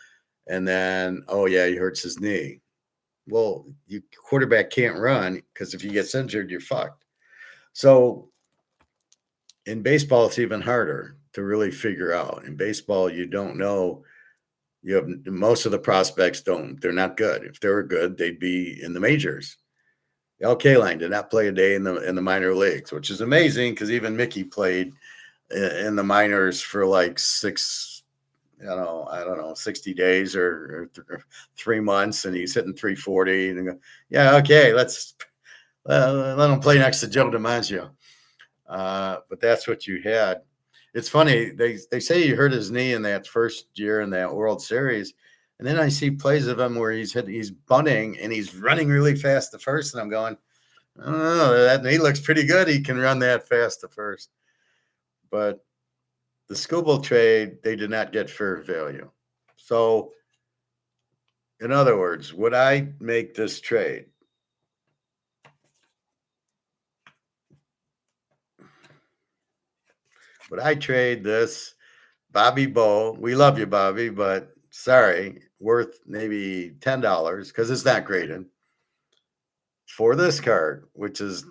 And then, oh yeah, he hurts his knee. Well, your quarterback can't run because if he gets injured, you're fucked. So in baseball, it's even harder to really figure out. In baseball, you don't know. You have most of the prospects they're not good. If they were good, they'd be in the majors. L. Kaline did not play a day in the minor leagues, which is amazing because even Mickey played in the minors for like I don't know, 60 days or 3 months, and he's hitting 340. And go, yeah, okay, let's let him play next to Joe DiMaggio. But that's what you had. It's funny. They say he hurt his knee in that first year in that World Series, and then I see plays of him where he's bunting and he's running really fast to first, and I'm going, oh, that knee looks pretty good. He can run that fast to first. But the Skubal trade, they did not get fair value. So, in other words, would I make this trade? Would I trade this Bobby Bow? We love you, Bobby, but sorry, worth maybe $10 because it's not graded for this card, which is,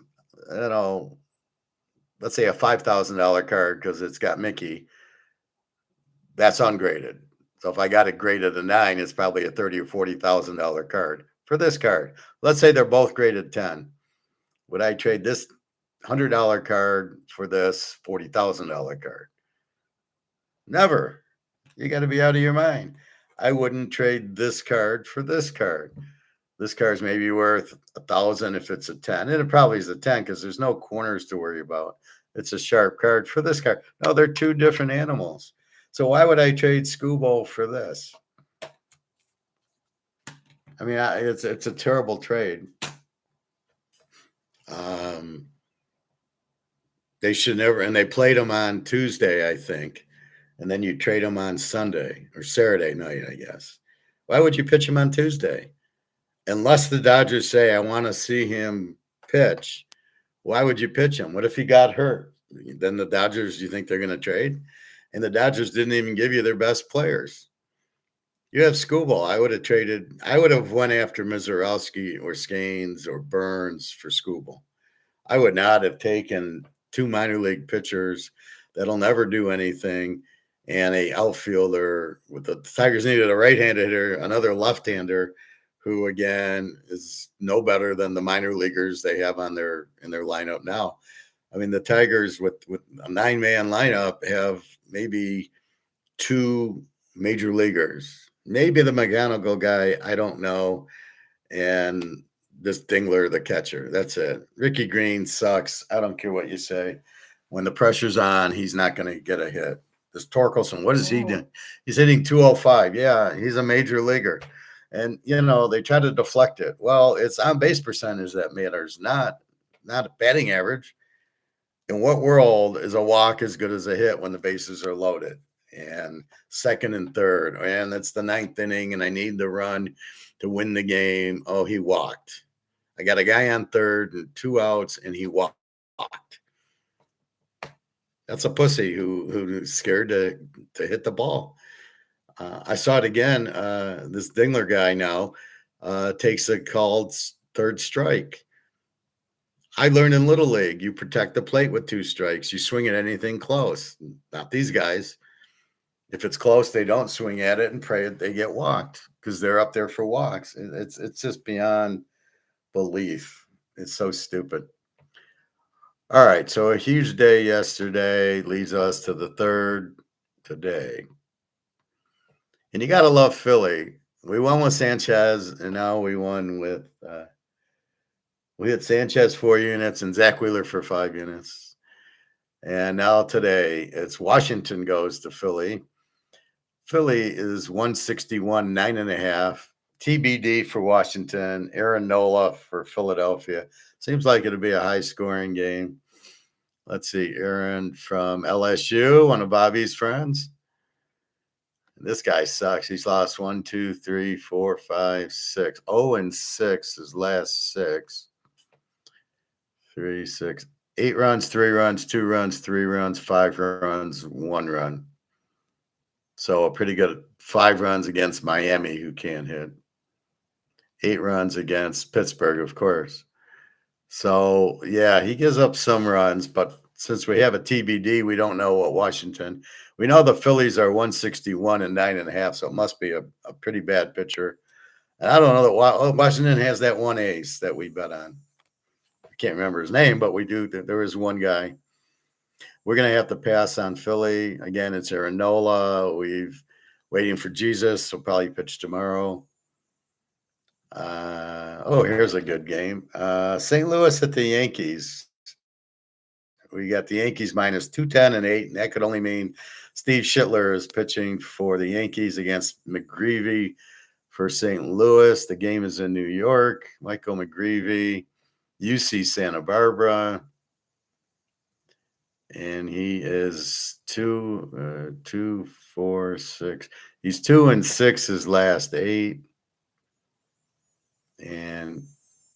let's say a $5,000 card because it's got Mickey. That's ungraded. So if I got it graded a 9, it's probably a $30,000 or $40,000 card for this card. Let's say they're both graded 10. Would I trade this $100 card for this $40,000 card? Never. You got to be out of your mind. I wouldn't trade this card for this card. This card's maybe worth 1,000 if it's a 10. And it probably is a 10 because there's no corners to worry about. It's a sharp card for this card. No, they're two different animals. So why would I trade Skubal for this? I mean, it's a terrible trade. They should never, and they played them on Tuesday, I think, and then you trade them on Sunday or Saturday night, I guess. Why would you pitch him on Tuesday? Unless the Dodgers say, I want to see him pitch, why would you pitch him? What if he got hurt? Then the Dodgers, you think they're going to trade? And the Dodgers didn't even give you their best players. You have Skubal. I would have went after Mizorowski or Scanes or Burns for Skubal. I would not have taken 2 minor league pitchers that'll never do anything and a outfielder with the Tigers needed a right-handed hitter, another left-hander who again is no better than the minor leaguers they have in their lineup now. I mean, the Tigers with a 9-man lineup have maybe 2 major leaguers, maybe the mechanical guy, I don't know, and this Dingler, the catcher. That's it. Ricky Green sucks. I don't care what you say. When the pressure's on, he's not going to get a hit. This Torkelson, what is he doing? He's hitting 205. Yeah, he's a major leaguer. And, they try to deflect it. Well, it's on base percentage that matters, not a batting average. In what world is a walk as good as a hit when the bases are loaded? And second and third, and it's the 9th inning, and I need the run to win the game. Oh, he walked. I got a guy on third and 2 outs, and he walked. That's a pussy who's scared to hit the ball. I saw it again. This Dingler guy now takes a called third strike. I learned in Little League, you protect the plate with 2 strikes. You swing at anything close. Not these guys. If it's close, they don't swing at it and pray they get walked because they're up there for walks. It's just beyond belief. It's so stupid. All right, so a huge day yesterday leads us to the 3rd today. And you got to love Philly. We won with Sanchez, and now we won with we had Sanchez 4 units and Zach Wheeler for 5 units. And now today, it's Washington goes to Philly. Philly is 161, 9.5. TBD for Washington. Aaron Nola for Philadelphia. Seems like it'll be a high-scoring game. Let's see. Aaron from LSU, one of Bobby's friends. This guy sucks. He's lost 1, 2, 3, 4, 5, 6. 0-6 his last 6. 3, 6. 8 runs, 3 runs, 2 runs, 3 runs, 5 runs, 1 run. So a pretty good 5 runs against Miami, who can't hit. 8 runs against Pittsburgh, of course. So, yeah, he gives up some runs, but since we have a TBD, we don't know what Washington. We know the Phillies are 161 and 9.5, so it must be a pretty bad pitcher. And I don't know that Washington has that one ace that we bet on. I can't remember his name, but we do. There is one guy. We're going to have to pass on Philly. Again, it's Aaronola. We've waiting for Jesus. We'll probably pitch tomorrow. Here's a good game. St. Louis at the Yankees. We got the Yankees minus 210 and 8, and that could only mean Steve Schittler is pitching for the Yankees against McGreevy for St. Louis. The game is in New York. Michael McGreevy, UC Santa Barbara. And he is 2-4-6. He's 2-6 his last 8. And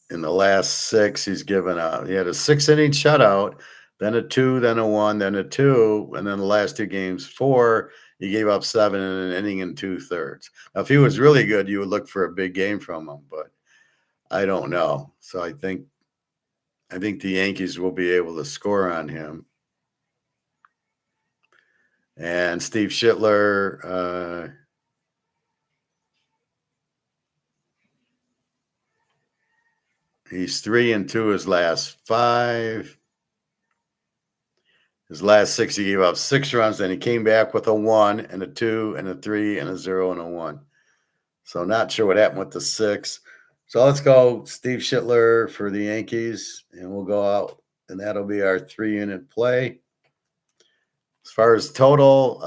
in the last 6, he's given up. He had a 6-inning shutout, then a 2, then a 1, then a 2, and then the last 2 games 4. He gave up 7 in an inning and 2/3. Now, if he was really good, you would look for a big game from him, but I don't know. So I think the Yankees will be able to score on him. And Steve Schittler, he's 3-2 his last 5. His last 6, he gave up 6 runs. Then he came back with a 1 and a 2 and a 3 and a 0 and a 1. So not sure what happened with the 6. So let's go Steve Schittler for the Yankees, and we'll go out, and that'll be our 3-unit play. As far as total,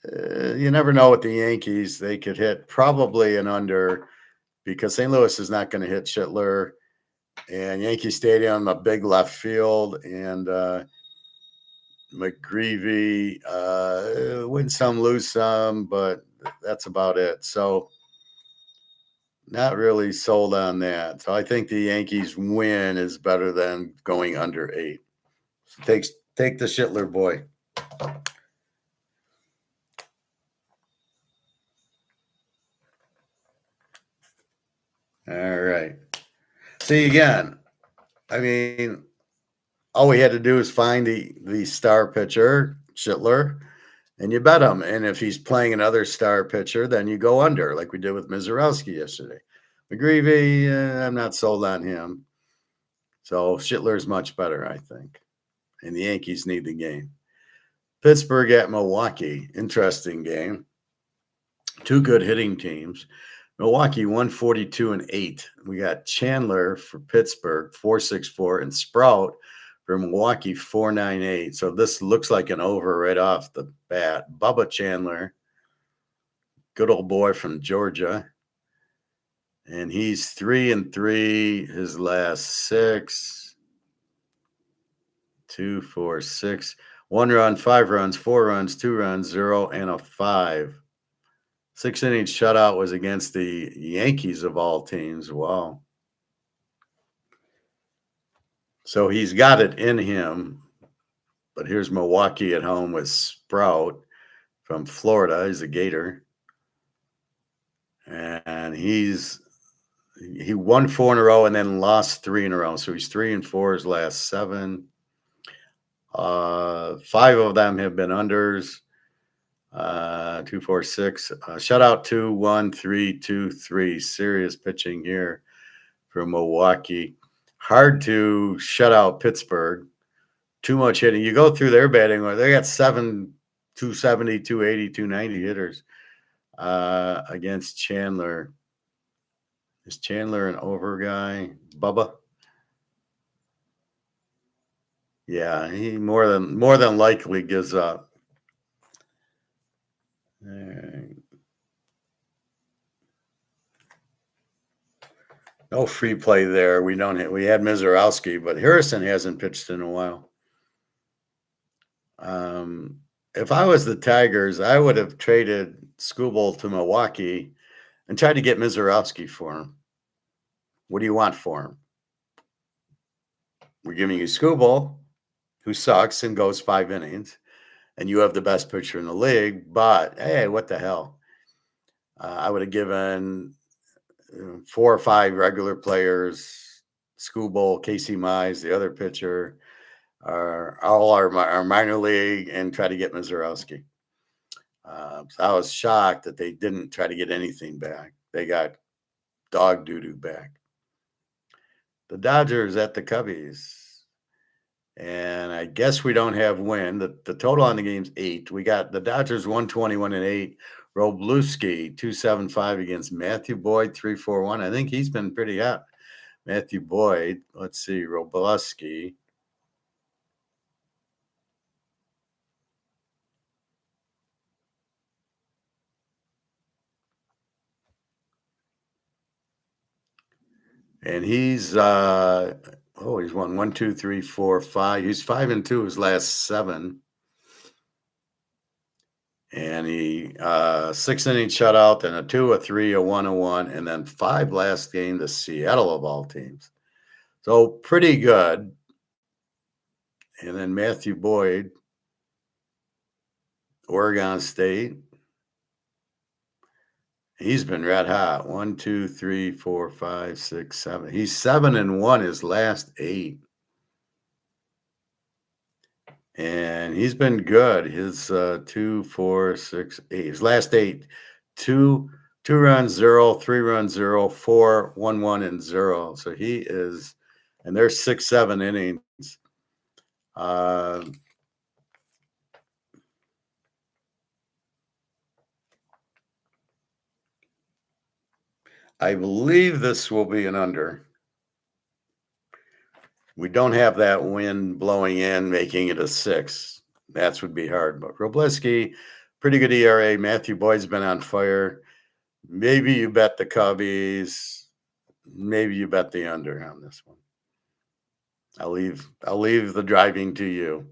you never know with the Yankees. They could hit probably an under because St. Louis is not going to hit Schittler. And Yankee Stadium, a big left field, and McGreevy, win some, lose some, but that's about it. So not really sold on that. So I think the Yankees win is better than going under 8. So take the Schittler boy. All right. See, again, I mean, all we had to do is find the star pitcher, Schittler, and you bet him. And if he's playing another star pitcher, then you go under, like we did with Mizorowski yesterday. McGreevy, I'm not sold on him. So Schittler is much better, I think. And the Yankees need the game. Pittsburgh at Milwaukee, interesting game. 2 good hitting teams. Milwaukee 142 and 8. We got Chandler for Pittsburgh 464 and Sprout for Milwaukee 498. So this looks like an over right off the bat. Bubba Chandler, good old boy from Georgia, and he's 3-3 his last 6. 2, 4, 6. 1 run, 5 runs, 4 runs, 2 runs, 0 and a 5. 6-inning shutout was against the Yankees of all teams. Wow. So he's got it in him. But here's Milwaukee at home with Sprout from Florida. He's a Gator. And he won 4 in a row and then lost 3 in a row. So he's 3-4 his last 7. 5 of them have been unders. 2, 4, 6. Shutout 2, 1, 3, 2, 3. Serious pitching here for Milwaukee. Hard to shut out Pittsburgh. Too much hitting. You go through their batting order. They got 270, 280, 290 hitters against Chandler. Is Chandler an over guy? Bubba? Yeah, he more than likely gives up. All right. No free play there. We had Mizorowski, but Harrison hasn't pitched in a while. If I was the Tigers, I would have traded Skubal to Milwaukee and tried to get Mizorowski for him. What do you want for him? We're giving you Skubal, who sucks and goes 5 innings, and you have the best pitcher in the league, but hey, what the hell? I would have given 4 or 5 regular players, Skubal, Casey Mize, the other pitcher, all our minor league, and try to get Mizorowski. So I was shocked that they didn't try to get anything back. They got dog doo-doo back. The Dodgers at the Cubbies. And I guess we don't have win. The total on the game's 8. We got the Dodgers 121 and 8. Robluski 275 against Matthew Boyd 341. I think he's been pretty hot. Matthew Boyd. Let's see. Robluski. And he's he's won 1, 2, 3, 4, 5. He's 5-2 his last 7. And he 6 inning shutout, then a 2, a 3, a 1, a 1, and then 5 last game to Seattle of all teams. So pretty good. And then Matthew Boyd, Oregon State. He's been red hot. 1, 2, 3, 4, 5, 6, 7. He's 7-1 his last 8. And he's been good. His 2, 4, 6, 8. His last 8, 2 runs, 0, 3 runs, 0, 4, 1, 1, and 0. So he is, and there's 6, 7 innings. I believe this will be an under. We don't have that wind blowing in, making it a 6. That would be hard. But Robleski, pretty good ERA. Matthew Boyd's been on fire. Maybe you bet the Cubbies. Maybe you bet the under on this one. I'll leave the driving to you.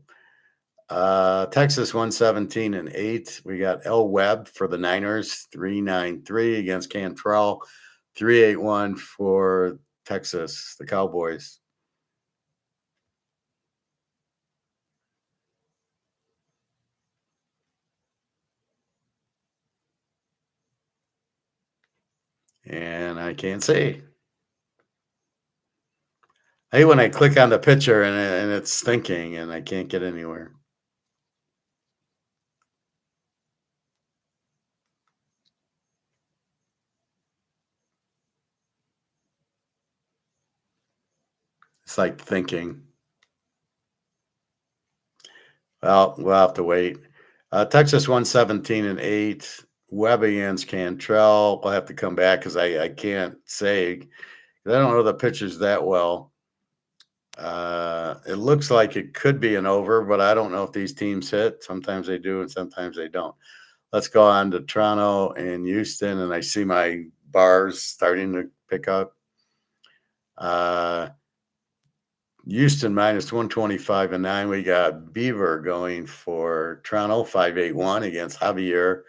Texas 117 and 8. We got L. Webb for the Niners, 393 against Cantrell, 381 for Texas, the Cowboys. And I can't see. I hate when I click on the picture and it's thinking and I can't get anywhere. It's like thinking. Well, we'll have to wait. Texas 117 and 8. Webb against Cantrell. We'll have to come back because I can't say. I don't know the pitchers that well. It looks like it could be an over, but I don't know if these teams hit. Sometimes they do and sometimes they don't. Let's go on to Toronto and Houston, and I see my bars starting to pick up. Houston minus 125 and 9. We got Beaver going for Toronto 5.81 against Javier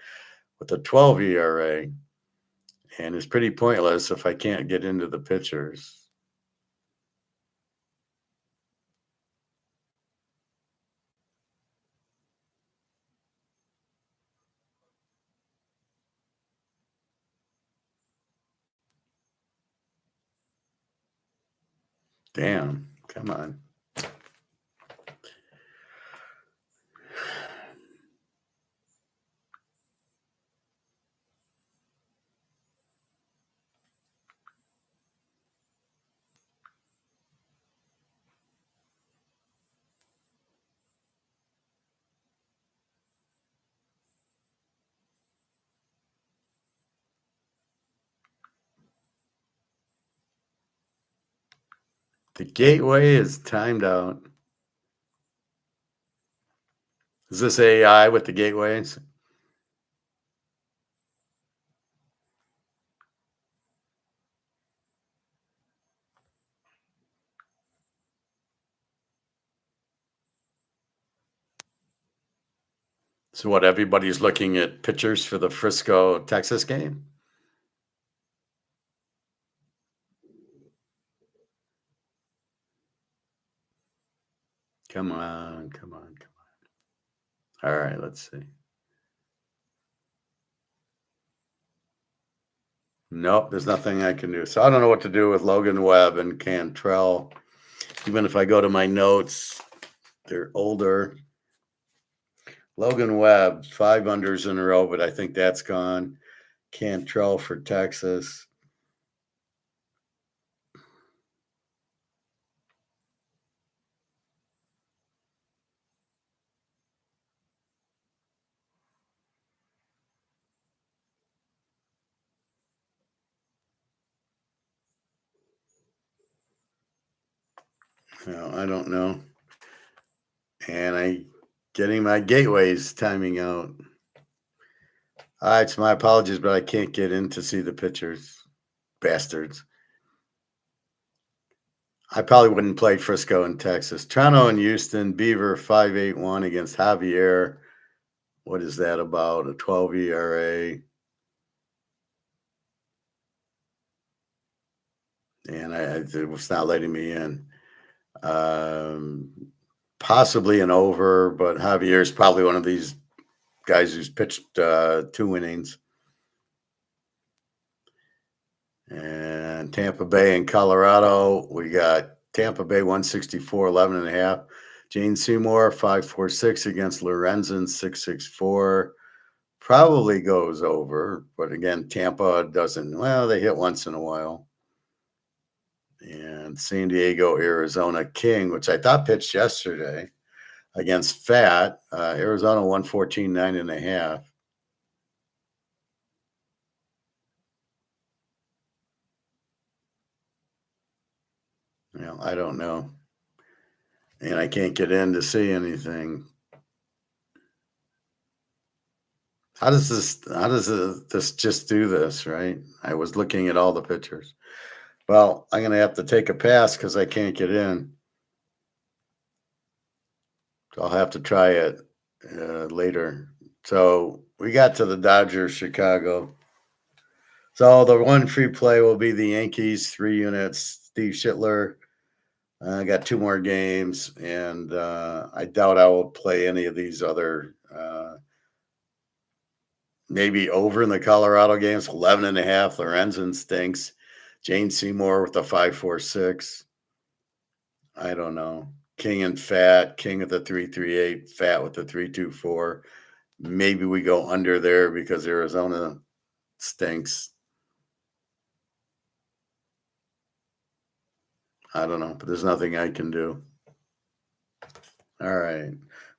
with a 12 ERA. And it's pretty pointless if I can't get into the pitchers. Damn, come on. The gateway is timed out. Is this AI with the gateways? So what, everybody's looking at pictures for the Frisco, Texas game? Come on, come on, come on. All right, let's see. Nope, there's nothing I can do. So I don't know what to do with Logan Webb and Cantrell. Even if I go to my notes, they're older. Logan Webb, 5 unders in a row, but I think that's gone. Cantrell for Texas. I don't know. And I getting my gateways timing out. All right, so my apologies, but I can't get in to see the pictures. Bastards. I probably wouldn't play Frisco in Texas. Toronto and Houston, Beaver 5.81 against Javier. What is that about? A 12 ERA. And it was not letting me in. Um, Possibly an over, but Javier is probably one of these guys who's pitched 2 innings. And Tampa Bay and Colorado, we got Tampa Bay 164, 11.5. Gene Seymour 5.46 against Lorenzen 6.64. Probably goes over, but again, Tampa doesn't. Well, they hit once in a while. And San Diego, Arizona King, which I thought pitched yesterday against Fat. Arizona 114, 9.5. I don't know. And I can't get in to see anything. How does this just do this, right? I was looking at all the pictures. Well, I'm going to have to take a pass because I can't get in. So I'll have to try it later. So we got to the Dodgers, Chicago. So the one free play will be the Yankees, 3 units. Steve Schittler. I got 2 more games, and I doubt I will play any of these other. Maybe over in the Colorado games, 11.5. Lorenzen stinks. Jane Seymour with the 5.46. I don't know. King and Fat. King at the 3.38. Fat with the 3.24. Maybe we go under there because Arizona stinks. I don't know, but there's nothing I can do. All right.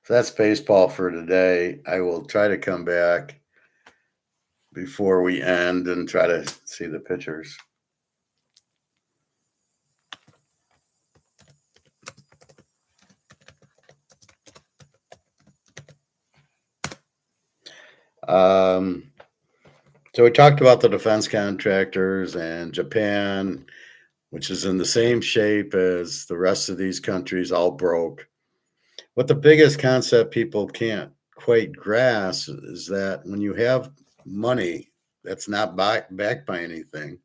So that's baseball for today. I will try to come back before we end and try to see the pitchers. So we talked about the defense contractors and Japan, which is in the same shape as the rest of these countries, all broke. But the biggest concept people can't quite grasp is that when you have money that's not backed by anything,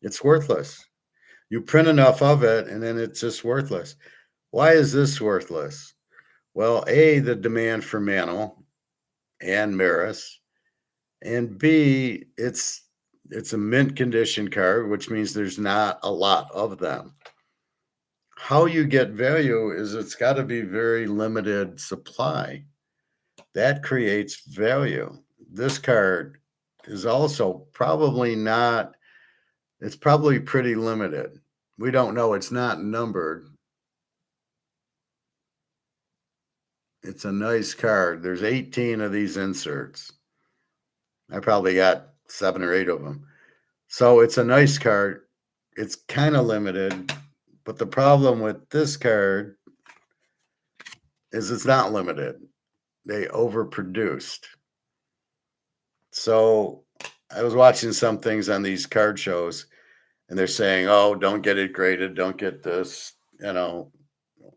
it's worthless. You print enough of it and then it's just worthless. Why is this worthless? Well, A, the demand for Mantle and Maris, and B, it's a mint condition card, which means there's not a lot of them. How you get value is it's got to be very limited supply. That creates value. This card is also probably not, it's probably pretty limited. We don't know. It's not numbered. It's a nice card. There's 18 of these inserts. I probably got 7 or 8 of them. So it's a nice card. It's kind of limited, but the problem with this card is it's not limited. They overproduced. So I was watching some things on these card shows and they're saying, oh, don't get it graded. Don't get this,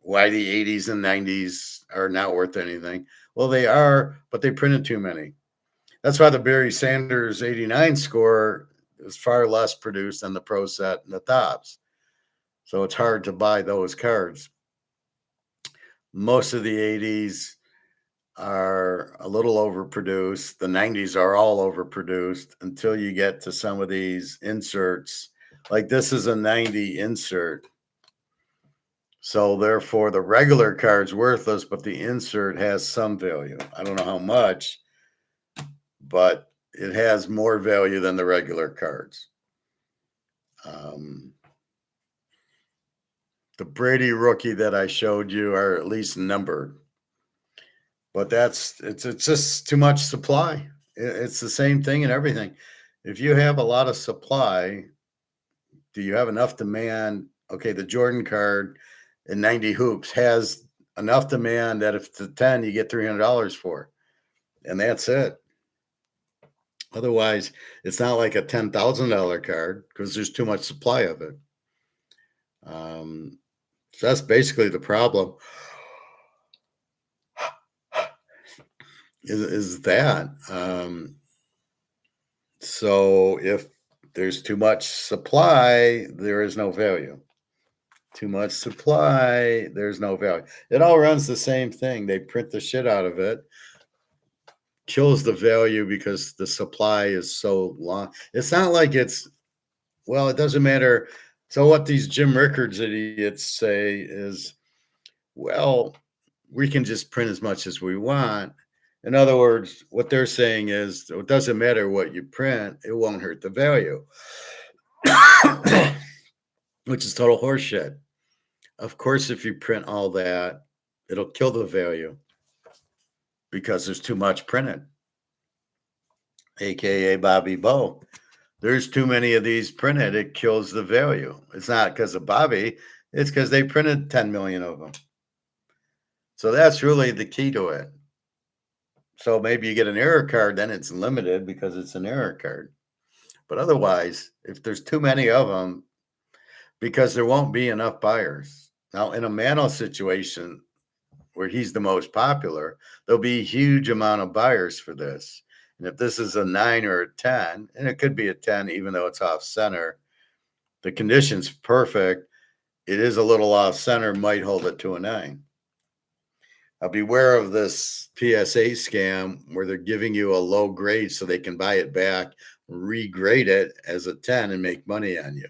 why the 80s and 90s are not worth anything. Well, they are, but they printed too many. That's why the Barry Sanders 89 score is far less produced than the Pro Set and the Tops. So it's hard to buy those cards. Most of the 80s are a little overproduced. The 90s are all overproduced until you get to some of these inserts. Like this is a 90 insert. So therefore the regular card's worthless, but the insert has some value. I don't know how much, but it has more value than the regular cards. The Brady rookie that I showed you are at least numbered, but it's just too much supply. It's the same thing in everything. If you have a lot of supply, do you have enough demand? Okay, the Jordan card in 90 hoops has enough demand that if it's a 10, you get $300 for, and that's it. Otherwise, it's not like a $10,000 card because there's too much supply of it. So that's basically the problem. Is that so? If there's too much supply, there is no value. Too much supply, there's no value. It all runs the same thing. They print the shit out of it, kills the value because the supply is so long. It's not like it's, well, it doesn't matter. So what these Jim Rickards idiots say is, well, we can just print as much as we want. In other words, what they're saying is it doesn't matter what you print, it won't hurt the value, which is total horseshit. Of course, if you print all that, it'll kill the value because there's too much printed, aka Bobby Bo. There's too many of these printed, it kills the value. It's not because of Bobby, it's because they printed 10 million of them. So that's really the key to it. So maybe you get an error card, then it's limited because it's an error card. But otherwise, if there's too many of them, because there won't be enough buyers. Now, in a Mano situation where he's the most popular, there'll be a huge amount of buyers for this. And if this is a 9 or a 10, and it could be a 10, even though it's off center, the condition's perfect. It is a little off center, might hold it to a 9. Now, beware of this PSA scam where they're giving you a low grade so they can buy it back, regrade it as a 10 and make money on you,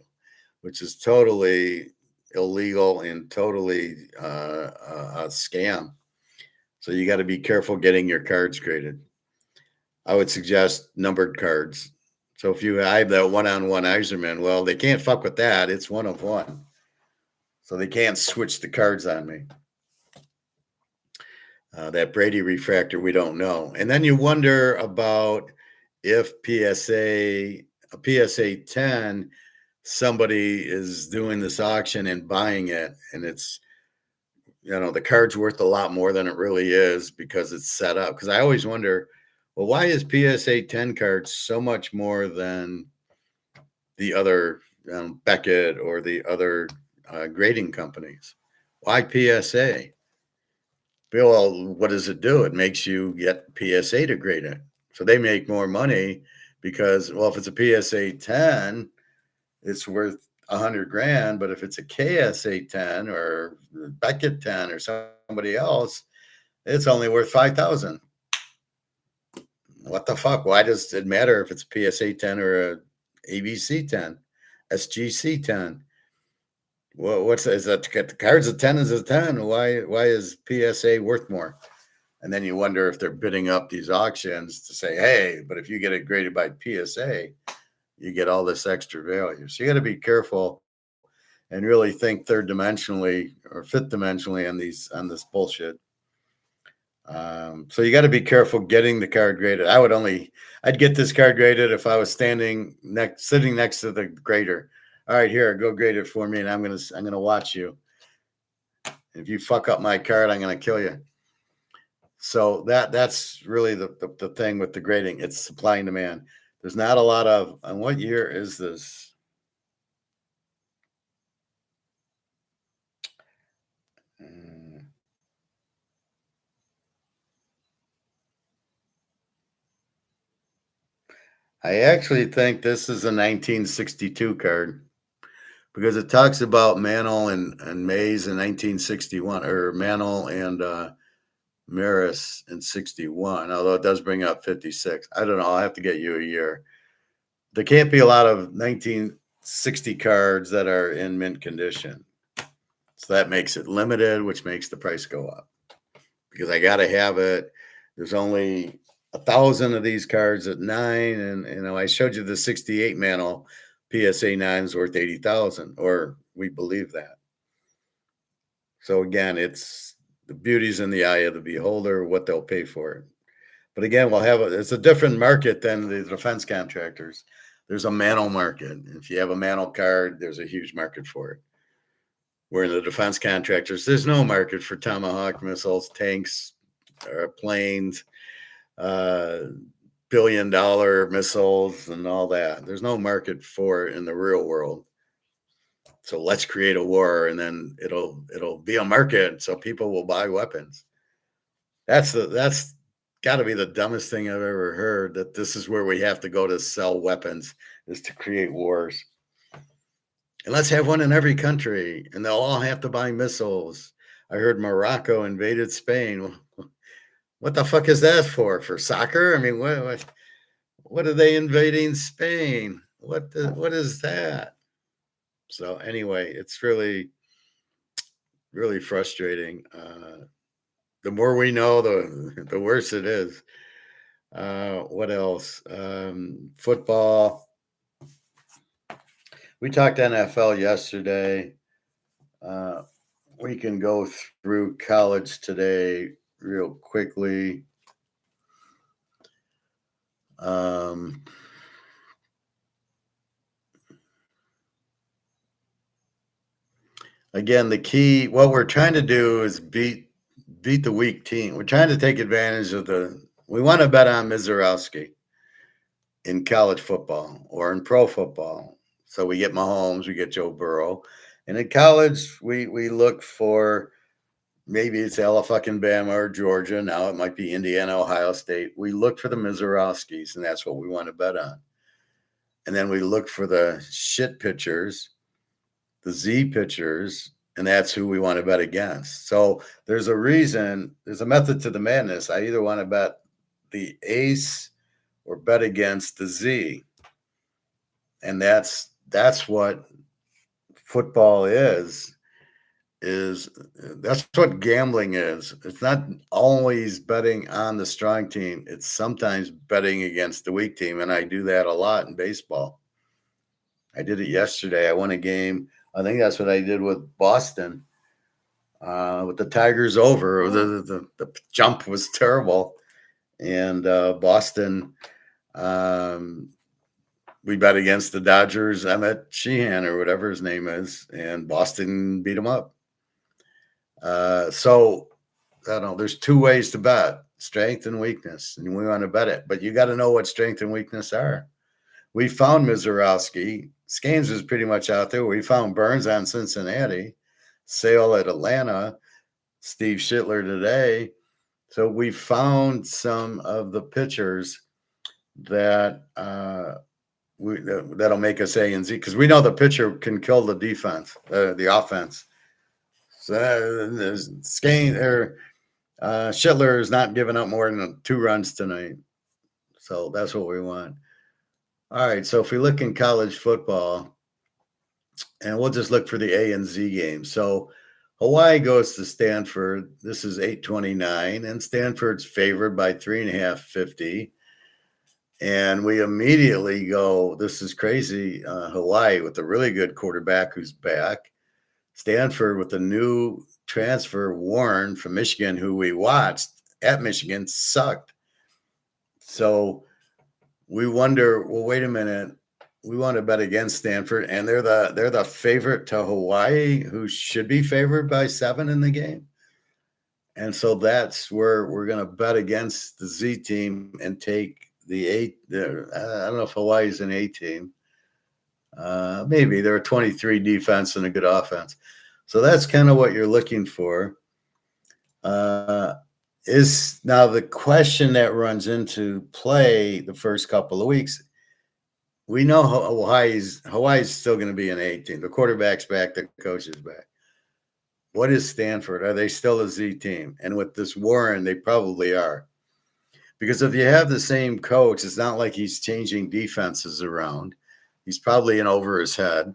which is totally illegal and totally a scam. So you got to be careful getting your cards graded. I would suggest numbered cards. So if you have that one-on-one Iserman, well, they can't fuck with that. It's 1 of 1. So they can't switch the cards on me. That Brady refractor, we don't know. And then you wonder about if a PSA 10, somebody is doing this auction and buying it, and it's, the card's worth a lot more than it really is because it's set up. Because I always wonder, well, why is PSA 10 cards so much more than the other Beckett or the other grading companies? Why PSA? Well, what does it do? It makes you get PSA to grade it. So they make more money because, well, if it's a PSA 10, it's worth 100 grand. But if it's a KSA 10 or Beckett 10 or somebody else, it's only worth 5,000. What the fuck? Why does it matter if it's a PSA 10 or a ABC 10, SGC 10? Well, is that the card's a 10 is a 10? Why is PSA worth more? And then you wonder if they're bidding up these auctions to say, hey, but if you get it graded by PSA, you get all this extra value. So you got to be careful and really think third dimensionally or fifth dimensionally on this bullshit. So you got to be careful getting the card graded. I'd get this card graded if I was sitting next to the grader. All right, here, go grade it for me, and I'm gonna watch you. If you fuck up my card, I'm gonna kill you. So that's really the thing with the grading. It's supply and demand. There's not a lot of. And what year is this? I actually think this is a 1962 card because it talks about Mantle and Mays in 1961, or Mantle and Maris in 61, although it does bring up 56. I don't know. I'll have to get you a year. There can't be a lot of 1960 cards that are in mint condition. So that makes it limited, which makes the price go up because I got to have it. There's only 1,000 of these cards at 9. And, I showed you the 68 Mantle PSA 9 is worth 80,000, or we believe that. So again, it's the beauty's in the eye of the beholder, what they'll pay for it. But again, it's a different market than the defense contractors. There's a Mantle market. If you have a Mantle card, there's a huge market for it. We're in the defense contractors. There's no market for Tomahawk missiles, tanks, or planes, uh, $1 billion missiles, and all that. There's no market for it in the real world. So let's create a war, and then it'll be a market, so people will buy weapons. That's got to be the dumbest thing I've ever heard. That this is where we have to go to sell weapons, is to create wars. And let's have one in every country, and they'll all have to buy missiles. I heard Morocco invaded Spain. What the fuck is that for? For soccer? I mean, what are they invading Spain? What is that? So anyway, it's really really frustrating. The more we know, the worse it is. What else? Football. We talked NFL yesterday. We can go through college today real quickly. Again, the key, what we're trying to do is beat the weak team. We're trying to take advantage of we want to bet on Mizorowski in college football or in pro football. So we get Mahomes, we get Joe Burrow. And in college, we look for, maybe it's Alabama or Georgia. Now it might be Indiana, Ohio State. We look for the Mizorowskis, and that's what we want to bet on. And then we look for the shit pitchers, the Z pitchers, and that's who we want to bet against. So there's a reason, there's a method to the madness. I either want to bet the ace or bet against the Z. And that's what football is that's what gambling is. It's not always betting on the strong team. It's sometimes betting against the weak team. And I do that a lot in baseball. I did it yesterday. I won a game. I think that's what I did with Boston, with the Tigers over. The jump was terrible. And Boston, we bet against the Dodgers, Emmett Sheehan or whatever his name is, and Boston beat him up. So I don't know. There's two ways to bet: strength and weakness, and we want to bet it. But you got to know what strength and weakness are. We found Mizorowski. Scanes is pretty much out there. We found Burns on Cincinnati, Sale at Atlanta, Steve Schittler today. So we found some of the pitchers that that'll make us A and Z, because we know the pitcher can kill the defense, the offense. So Schittler is not giving up more than 2 runs tonight. So that's what we want. All right. So if we look in college football, and we'll just look for the A and Z game. So Hawaii goes to Stanford. This is 829, and Stanford's favored by 3.5, 50. And we immediately go, this is crazy. Hawaii with a really good quarterback who's back. Stanford with a new transfer, Warren from Michigan, who we watched at Michigan, sucked. So we wonder, well, wait a minute. We want to bet against Stanford, and they're the favorite to Hawaii, who should be favored by 7 in the game. And so that's where we're going to bet against the Z team and take the 8. I don't know if Hawaii's an A team. Maybe they're a 23 defense and a good offense. So that's kind of what you're looking for. Is now the question that runs into play the first couple of weeks. We know Hawaii's still going to be an A team. The quarterback's back, the coach is back. What is Stanford? Are they still a Z team? And with this Warren, they probably are. Because if you have the same coach, it's not like he's changing defenses around. He's probably in over his head.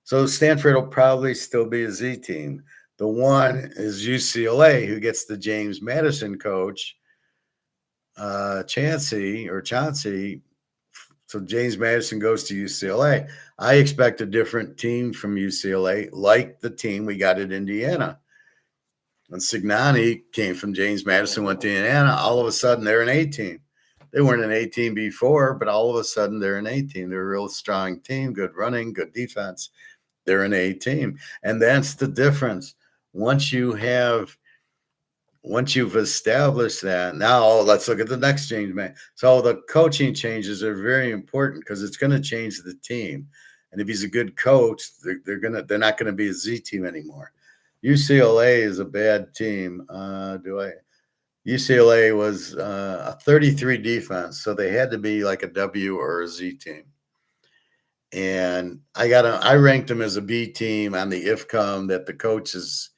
So Stanford will probably still be a Z team. The one is UCLA, who gets the James Madison coach, Chauncey. So James Madison goes to UCLA. I expect a different team from UCLA, like the team we got at Indiana. When Signani came from James Madison, went to Indiana, all of a sudden they're an A team. They weren't an A team before, but all of a sudden they're an A team. They're a real strong team, good running, good defense. they're an A team. And that's the difference. Once you've established that, now let's look at the next change, man. So the coaching changes are very important because it's going to change the team. And if he's a good coach, they're not going to be a Z team anymore. UCLA is a bad team. UCLA was a 33 defense, so they had to be like a W or a Z team. And I ranked them as a B team on the IFCOM that the coach is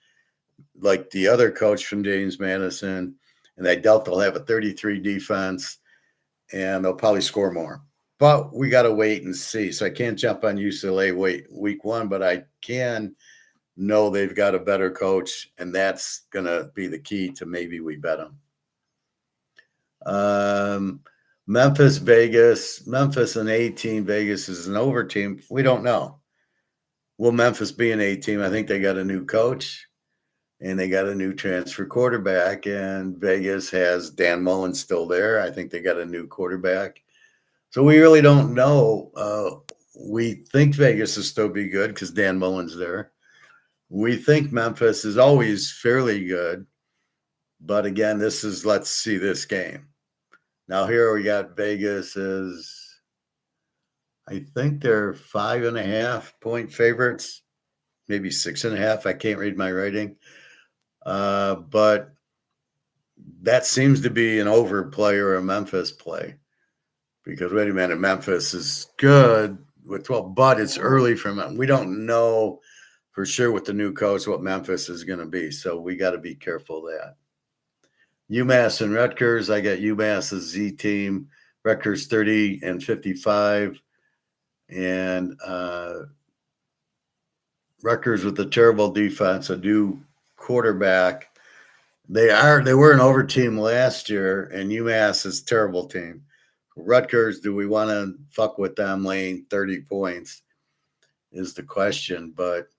like the other coach from James Madison, and they'll have a 33 defense, and they'll probably score more. But we got to wait and see. So I can't jump on UCLA week one, but I can know they've got a better coach, and that's going to be the key to maybe we bet them. Memphis, Vegas. Memphis, an A team. Vegas is an over team. We don't know. Will Memphis be an A team? I think they got a new coach, and they got a new transfer quarterback, and Vegas has Dan Mullen still there. I think they got a new quarterback. So we really don't know. We think Vegas will still be good because Dan Mullen's there. We think Memphis is always fairly good. But again, let's see this game. Now here we got Vegas is, I think they're 5.5-point favorites, maybe 6.5. I can't read my writing. But that seems to be an overplay or a Memphis play. Because wait a minute, Memphis is good with 12, but it's early for them. We don't know for sure with the new coach what Memphis is going to be. So we got to be careful of that. UMass and Rutgers, I got UMass as Z team. Rutgers 30-55. And Rutgers with a terrible defense, a new quarterback. They were an over team last year, and UMass is a terrible team. Rutgers, do we want to fuck with them laying 30 points is the question. But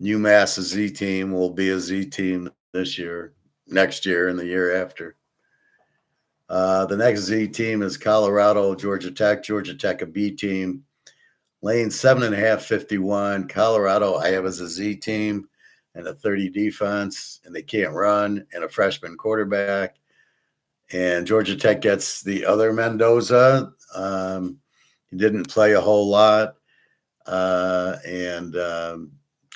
UMass, a Z team, will be a Z team this year, next year, and the year after. The next Z team is Colorado, Georgia Tech. Georgia Tech, a B team. Laying 7.5, 51. Colorado, I have as a Z team and a 30 defense, and they can't run, and a freshman quarterback. And Georgia Tech gets the other Mendoza. He didn't play a whole lot. And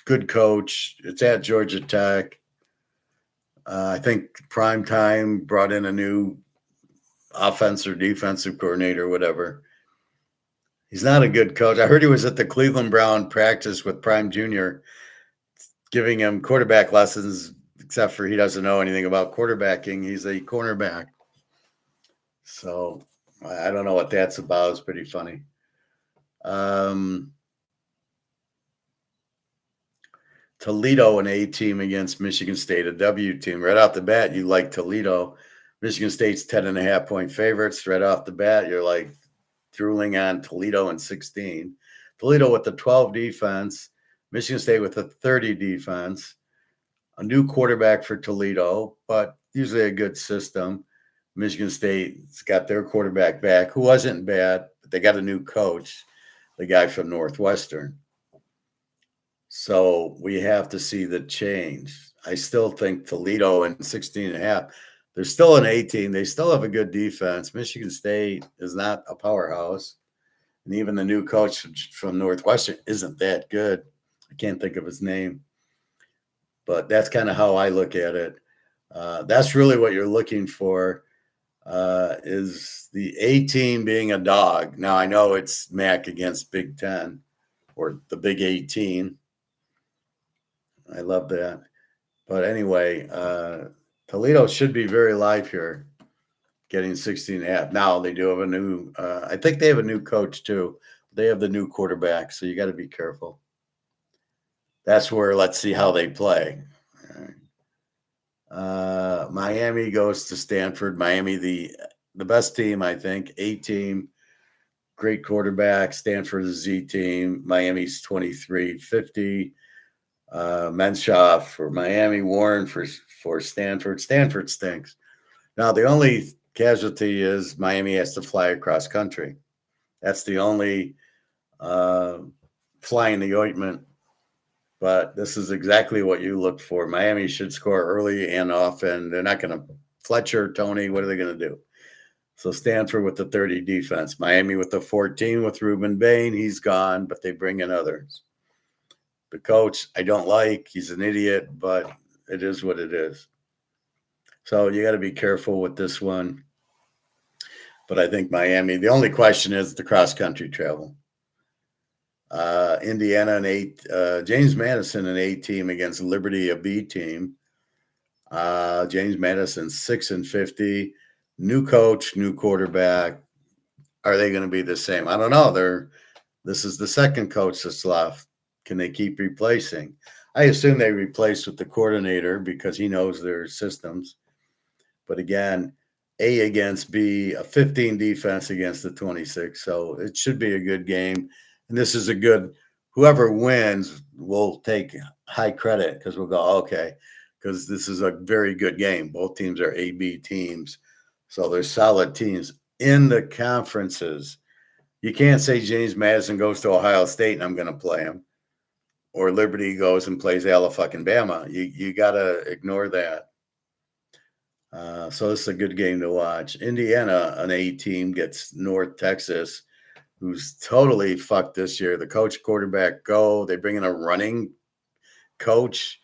good coach. It's at Georgia Tech. I think Prime Time brought in a new offensive or defensive coordinator, whatever. He's not a good coach. I heard he was at the Cleveland Brown practice with Prime Jr., giving him quarterback lessons, except for he doesn't know anything about quarterbacking. He's a cornerback. So I don't know what that's about. It's pretty funny. Toledo, an A team against Michigan State, a W team. Right off the bat, you like Toledo. Michigan State's 10.5-point favorites. Right off the bat, you're like drooling on Toledo and 16. Toledo with the 12 defense. Michigan State with a 30 defense. A new quarterback for Toledo, but usually a good system. Michigan State's got their quarterback back, who wasn't bad, but they got a new coach, the guy from Northwestern. So we have to see the change. I still think Toledo and 16.5, they're still an A team. They still have a good defense. Michigan State is not a powerhouse. And even the new coach from Northwestern isn't that good. I can't think of his name. But that's kind of how I look at it. That's really what you're looking for, is the A team being a dog. Now, I know it's MAC against Big Ten or the Big 18. I love that. But anyway, Toledo should be very live here, getting 16.5. Now they do have a new, I think they have a new coach too. They have the new quarterback, so you got to be careful. That's where let's see how they play. Miami goes to Stanford. Miami, the best team, I think. A team, great quarterback. Stanford is Z team. Miami's 23-50. Menshoff for Miami. Warren for Stanford. Stanford stinks. Now the only casualty is Miami has to fly across country. That's the only fly in the ointment. but this is exactly what you look for. Miami should score early and often. They're not going to Fletcher, Tony. What are they going to do? So Stanford with the 30 defense, Miami with the 14 with Ruben Bain. He's gone, but they bring in others. The coach, I don't like. He's an idiot, but it is what it is. So you got to be careful with this one. But I think Miami, the only question is the cross country travel. Indiana, James Madison, an A team against Liberty, a B team. James Madison, 6-50. New coach, new quarterback. Are they going to be the same? I don't know. This is the second coach that's left. Can they keep replacing? I assume they replaced with the coordinator because he knows their systems. But again, A against B, a 15 defense against the 26. So it should be a good game. And this is whoever wins will take high credit because we'll go, okay, because this is a very good game. Both teams are AB teams. So they're solid teams in the conferences. You can't say James Madison goes to Ohio State and I'm going to play him, or Liberty goes and plays Alabama. You got to ignore that. So this is a good game to watch. Indiana, an A team, gets North Texas, who's totally fucked this year. The coach, quarterback go. They bring in a running coach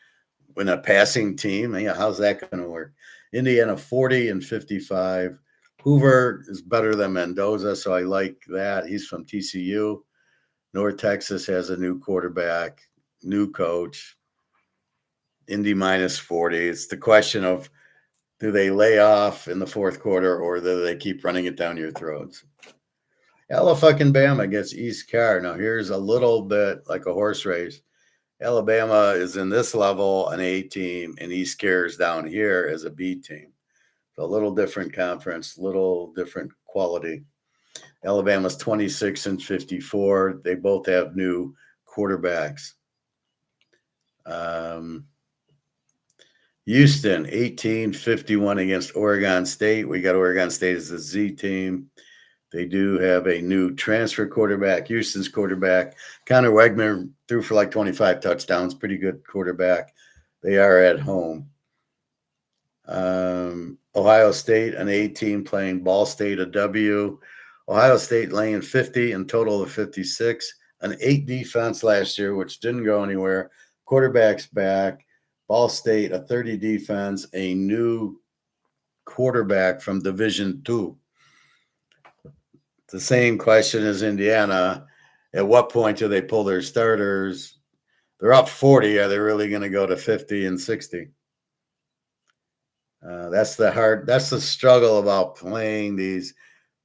in a passing team. Yeah, how's that going to work? Indiana 40-55. Hoover is better than Mendoza, so I like that. He's from TCU. North Texas has a new quarterback, new coach. Indy -40. It's the question of, do they lay off in the fourth quarter or do they keep running it down your throats? Alabama gets East Carr. Now, here's a little bit like a horse race. Alabama is in this level, an A team, and East Carr is down here as a B team. So a little different conference, little different quality. Alabama's 26-54. They both have new quarterbacks. Houston, 18-51 against Oregon State. We got Oregon State as the Z team. They do have a new transfer quarterback, Houston's quarterback. Connor Wegman threw for like 25 touchdowns. Pretty good quarterback. They are at home. Ohio State, an A team, playing Ball State, a W. Ohio State laying 50 in total of 56. An 8 defense last year, which didn't go anywhere. Quarterback's back. Ball State, a 30 defense, a new quarterback from Division II. The same question as Indiana. At what point do they pull their starters? They're up 40. Are they really going to go to 50 and 60? That's the struggle about playing these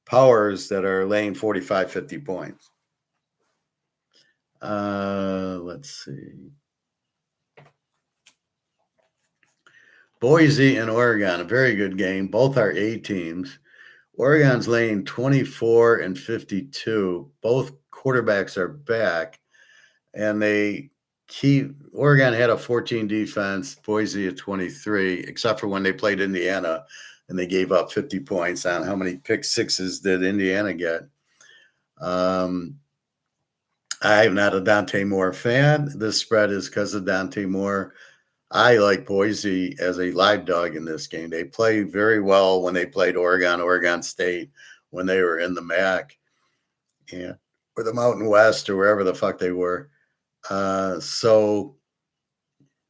powers that are laying 45, 50 points. Let's see. Boise and Oregon, a very good game. Both are A teams. Oregon's laying 24-52. Both quarterbacks are back, and Oregon had a 14 defense, Boise a 23, except for when they played Indiana, and they gave up 50 points on how many pick sixes did Indiana get. I'm not a Dante Moore fan. This spread is because of Dante Moore. I like Boise as a live dog in this game. They played very well when they played Oregon State, when they were in the MAC, or the Mountain West, or wherever the fuck they were. So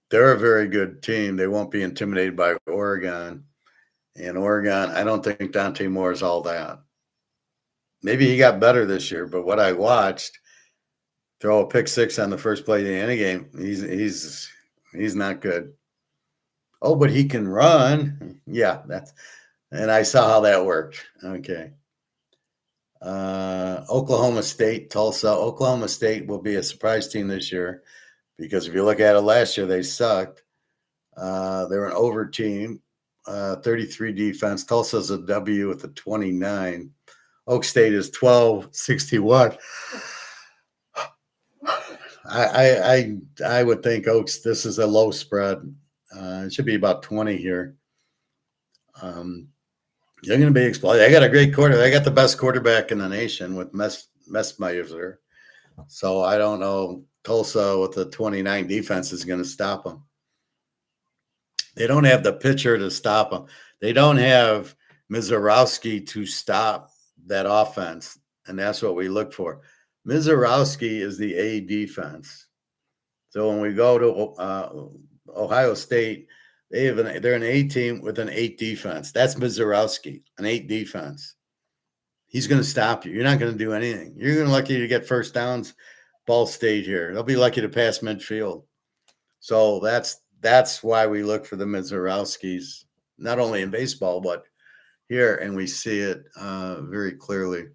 they're a very good team. They won't be intimidated by Oregon. And Oregon, I don't think Dante Moore is all that. Maybe he got better this year, but what I watched, throw a pick six on the first play of the end game, he's not good. Oh, but he can run. Yeah, and I saw how that worked. Okay. Oklahoma State, Tulsa. Oklahoma State will be a surprise team this year because if you look at it last year, they sucked. They're an over team, 33 defense. Tulsa's a W with a 29. Oak State is 12-61. I would think Oaks, this is a low spread. It should be about 20 here. They're going to be exploded. They got a great quarterback. They got the best quarterback in the nation with Messmeyer. So I don't know. Tulsa with the 29 defense is going to stop them. They don't have the pitcher to stop them. They don't have Mizorowski to stop that offense, and that's what we look for. Mizorowski is the A defense. So when we go to Ohio State, they're an A team with an 8 defense. That's Mizorowski, an 8 defense. He's going to stop you. You're not going to do anything. You're going to lucky to get first downs. Ball stayed here. They'll be lucky to pass midfield. So that's why we look for the Mizorowskis, not only in baseball but here, and we see it very clearly.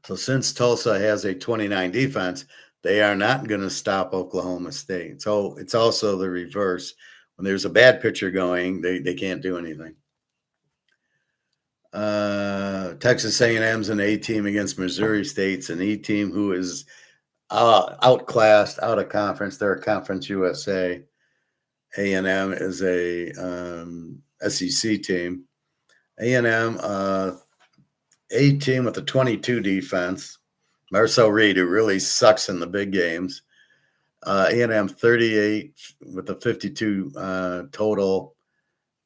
So since Tulsa has a 29 defense, they are not going to stop Oklahoma State. So it's also the reverse. When there's a bad pitcher going, they can't do anything. Texas A&M's an A team against Missouri State's an E team who is outclassed, out of conference. They're a Conference USA. A&M is a SEC team. A&M, A team with a 22 defense. Marcel Reed, who really sucks in the big games. A&M 38 with a 52 total.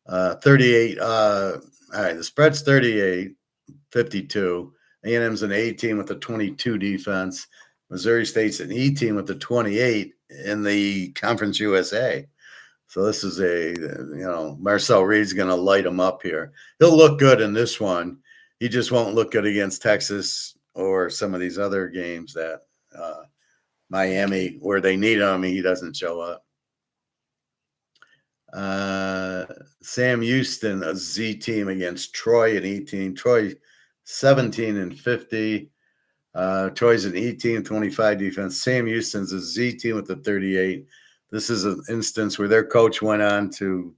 38. All right, the spread's 38, 52. A&M's an A team with a 22 defense. Missouri State's an E team with a 28 in the Conference USA. So this is Marcel Reed's going to light him up here. He'll look good in this one. He just won't look good against Texas or some of these other games that Miami, where they need him, he doesn't show up. Sam Houston, a Z team against Troy, an E team. Troy 17-50. Troy's an E team, 25 defense. Sam Houston's a Z team with a 38. This is an instance where their coach went on to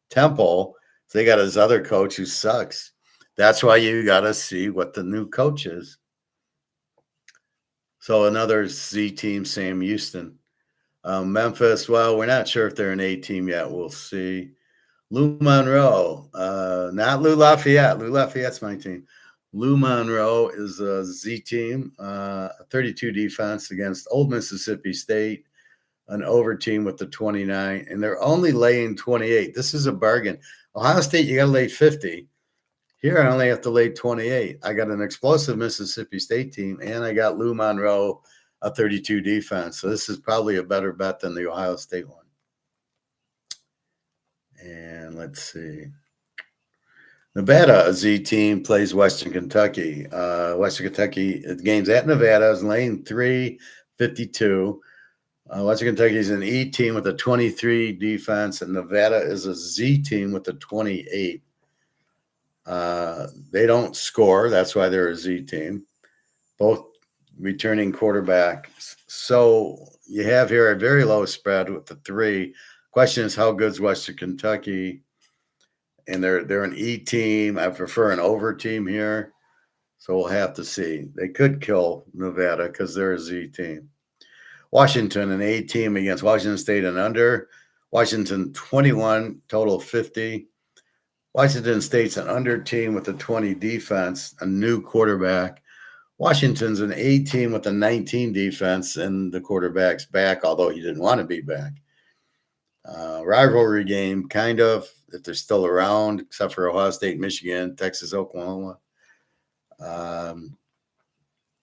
Temple. So they got his other coach who sucks. That's why you got to see what the new coach is. So another Z team, Sam Houston. Memphis, well, we're not sure if they're an A team yet. We'll see. Lou Monroe, not Lou Lafayette. Lou Lafayette's my team. Lou Monroe is a Z team, a 32 defense against Old Mississippi State, an over team with the 29, and they're only laying 28. This is a bargain. Ohio State, you got to lay 50. Here, I only have to lay 28. I got an explosive Mississippi State team, and I got Lou Monroe, a 32 defense. So this is probably a better bet than the Ohio State one. And let's see. Nevada, a Z team, plays Western Kentucky. Western Kentucky, the game's at Nevada, is laying 352. Western Kentucky is an E team with a 23 defense, and Nevada is a Z team with a 28. They don't score. That's why they're a Z team. Both returning quarterbacks. So you have here a very low spread with the 3. Question is, how good is Western Kentucky? And they're an E team. I prefer an over team here. So we'll have to see. They could kill Nevada because they're a Z team. Washington, an A team against Washington State and under. Washington 21, total 50. Washington State's an under team with a 20 defense, a new quarterback. Washington's an A team with a 19 defense, and the quarterback's back, although he didn't want to be back. Rivalry game, kind of, if they're still around, except for Ohio State, Michigan, Texas, Oklahoma.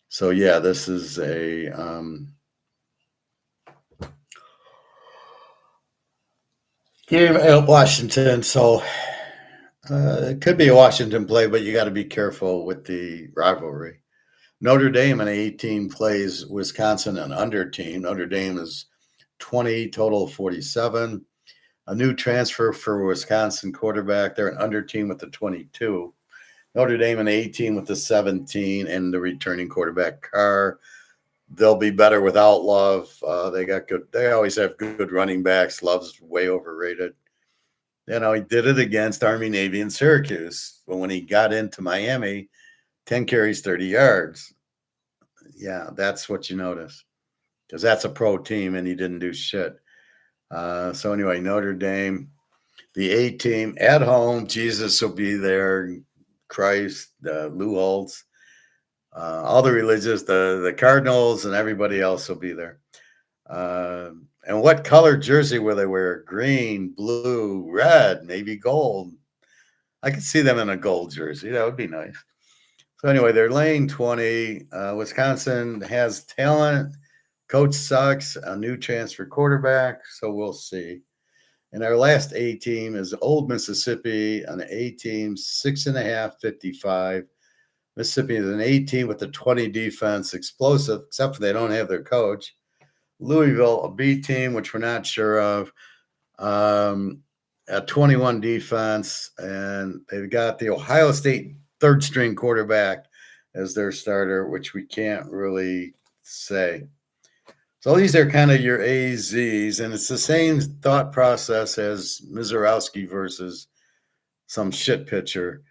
So, yeah, this is a game at Washington. So it could be a Washington play, but you got to be careful with the rivalry. Notre Dame, an 18, plays Wisconsin, an under team. Notre Dame is 20, total 47. A new transfer for Wisconsin quarterback. They're an under team with the 22. Notre Dame, an 18 with the 17, and the returning quarterback, Carr. They'll be better without Love. They got good. They always have good running backs. Love's way overrated. He did it against Army, Navy, and Syracuse. But when he got into Miami, 10 carries, 30 yards. Yeah, that's what you notice. Because that's a pro team, and he didn't do shit. So anyway, Notre Dame, the A team at home. Jesus will be there. Christ, Lou Holtz. All the religious, the Cardinals, and everybody else will be there. And what color jersey will they wear? Green, blue, red, maybe gold. I could see them in a gold jersey. That would be nice. So anyway, they're laying 20. Wisconsin has talent. Coach sucks. A new transfer quarterback. So we'll see. And our last A team is Old Mississippi, an A team, 6.5, 55. Mississippi is an A team with a 20 defense, explosive, except for they don't have their coach. Louisville, a B team, which we're not sure of, a 21 defense, and they've got the Ohio State third string quarterback as their starter, which we can't really say. So these are kind of your AZs, and it's the same thought process as Mizorowski versus some shit pitcher.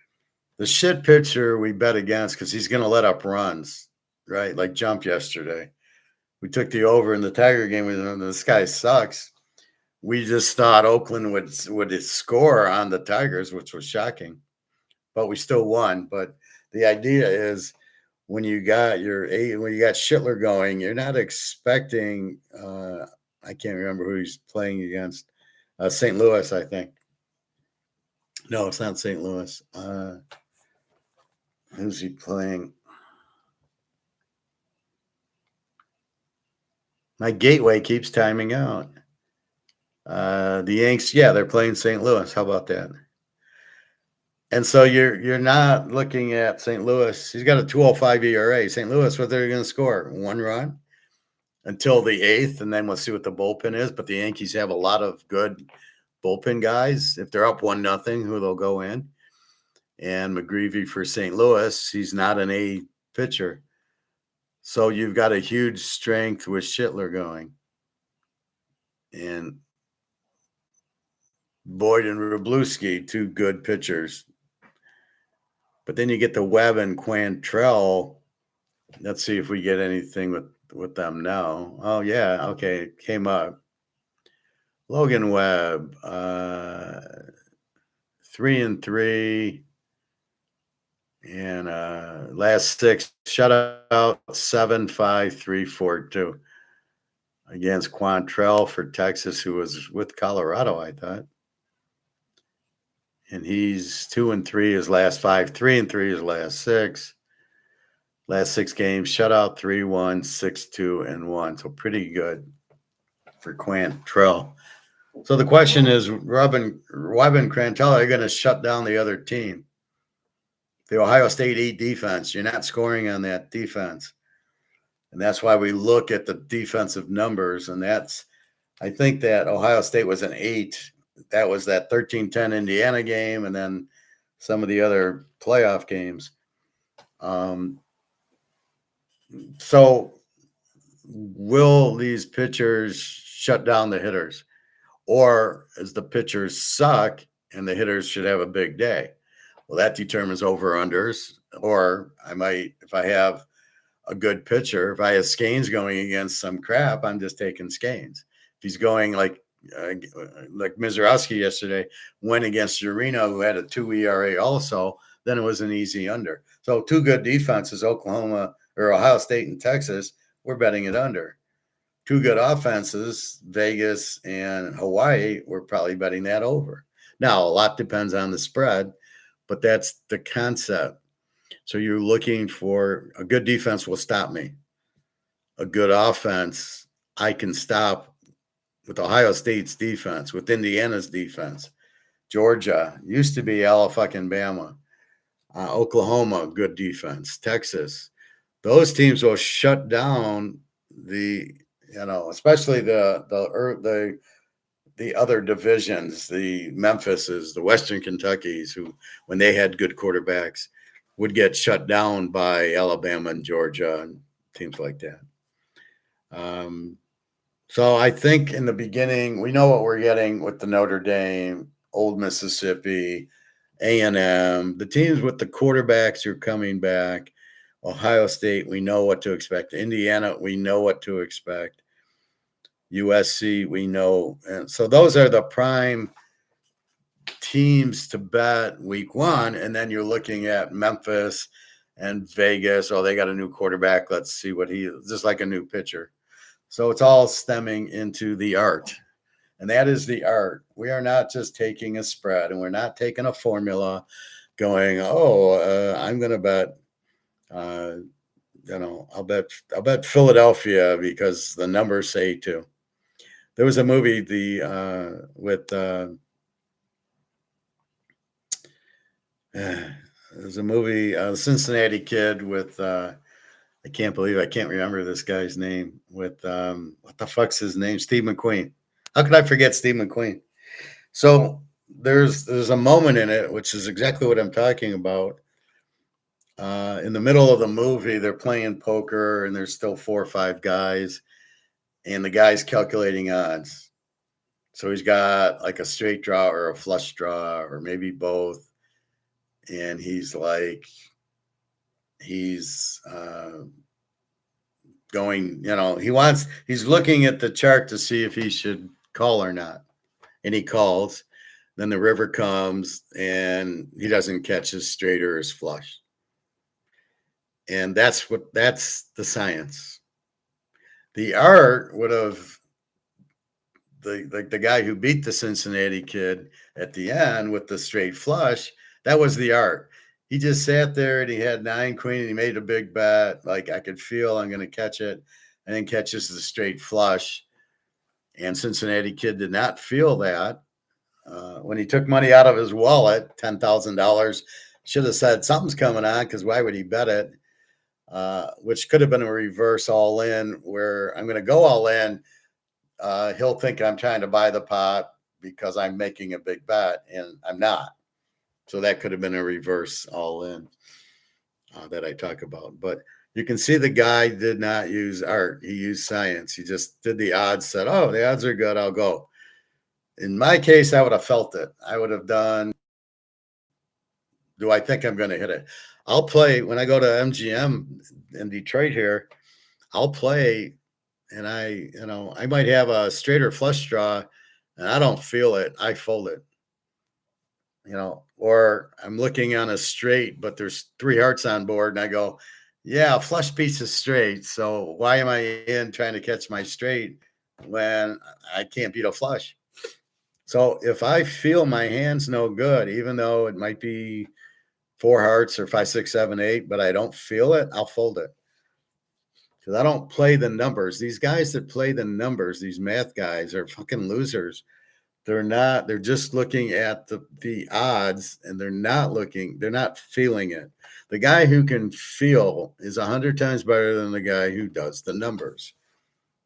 The shit pitcher we bet against because he's going to let up runs, right? Like Jump yesterday. We took the over in the Tiger game. This guy sucks. We just thought Oakland would score on the Tigers, which was shocking, but we still won. But the idea is when you got Schittler going, you're not expecting. I can't remember who he's playing against. St. Louis, I think. No, it's not St. Louis. Who's he playing? My gateway keeps timing out. The Yanks, yeah, they're playing St. Louis. How about that? And so you're not looking at St. Louis. He's got a 2.05 ERA. St. Louis, what they're going to score? 1 run until the 8th, and then we'll see what the bullpen is. But the Yankees have a lot of good bullpen guys. If they're up 1-0, who they'll go in. And McGreevy for St. Louis, he's not an A pitcher. So you've got a huge strength with Schittler going. And Boyd and Wroblewski, 2 good pitchers. But then you get the Webb and Quantrill. Let's see if we get anything with them now. Oh, yeah. Okay. Came up. Logan Webb, 3-3. And last 6 shutout, 7-5-3-4-2 against Quantrill for Texas, who was with Colorado, I thought. And he's 2-3 his last 5, 3-3 his last 6. Last 6 games, shutout 3-1, 6-2, and 1. So pretty good for Quantrill. So the question is, Webb and Quantrill are going to shut down the other team. The Ohio State 8 defense, you're not scoring on that defense. And that's why we look at the defensive numbers. And I think that Ohio State was an 8. That was that 13-10 Indiana game and then some of the other playoff games. So will these pitchers shut down the hitters? Or as the pitchers suck and the hitters should have a big day? Well, that determines over-unders. Or I might, if I have a good pitcher, if I have Scanes going against some crap, I'm just taking Scanes. If he's going like Mizorowski yesterday went against Urino, who had a 2 ERA also, then it was an easy under. So 2 good defenses, Oklahoma or Ohio State and Texas, we're betting it under. 2 good offenses, Vegas and Hawaii, we're probably betting that over. Now, a lot depends on the spread, but that's the concept. So you're looking for a good defense will stop me. A good offense, I can stop with Ohio State's defense, with Indiana's defense. Georgia used to be Alabama. Oklahoma, good defense. Texas, those teams will shut down especially the other divisions, the Memphises, the Western Kentuckys, who, when they had good quarterbacks, would get shut down by Alabama and Georgia and teams like that. So I think in the beginning, we know what we're getting with the Notre Dame, Old Mississippi, A&M, the teams with the quarterbacks who are coming back. Ohio State, we know what to expect. Indiana, we know what to expect. USC, we know. And so those are the prime teams to bet week 1. And then you're looking at Memphis and Vegas, oh, they got a new quarterback. Let's see what he is, just like a new pitcher. So it's all stemming into the art. And that is the art. We are not just taking a spread and we're not taking a formula going, I'm going to bet, uh, I'll bet Philadelphia because the numbers say to. There was a movie with there's a movie, Cincinnati Kid with I can't believe I can't remember this guy's name with what the fuck's his name? Steve McQueen. How could I forget Steve McQueen? So there's a moment in it, which is exactly what I'm talking about. In the middle of the movie, they're playing poker, and there's still 4 or 5 guys, and the guy's calculating odds. So he's got like a straight draw or a flush draw, or maybe both, and he's like, he's going, he's looking at the chart to see if he should call or not, and he calls. Then the river comes, and he doesn't catch his straight or his flush. And that's the science. The art would have the guy who beat the Cincinnati Kid at the end with the straight flush. That was the art. He just sat there and he had 9 queen and he made a big bet. Like, I could feel I'm going to catch it, and then catches the straight flush. And Cincinnati Kid did not feel that. When he took money out of his wallet, $10,000, should have said something's coming on, because why would he bet it? Which could have been a reverse all in, where I'm going to go all in. He'll think I'm trying to buy the pot because I'm making a big bet, and I'm not. So that could have been a reverse all in that I talk about. But you can see the guy did not use art. He used science. He just did the odds, said, oh, the odds are good, I'll go. In my case, I would have felt it. I would have done, do I think I'm going to hit it? I'll play when I go to MGM in Detroit here. I'll play, and I might have a straight or flush draw, and I don't feel it. I fold it. Or I'm looking on a straight, but there's 3 hearts on board, and I go, yeah, flush beats a straight. So why am I in trying to catch my straight when I can't beat a flush? So if I feel my hand's no good, even though it might be 4 hearts or 5, 6, 7, 8, but I don't feel it, I'll fold it. Because I don't play the numbers. These guys that play the numbers, these math guys, are fucking losers. They're just looking at the odds, and they're not feeling it. The guy who can feel is 100 times better than the guy who does the numbers.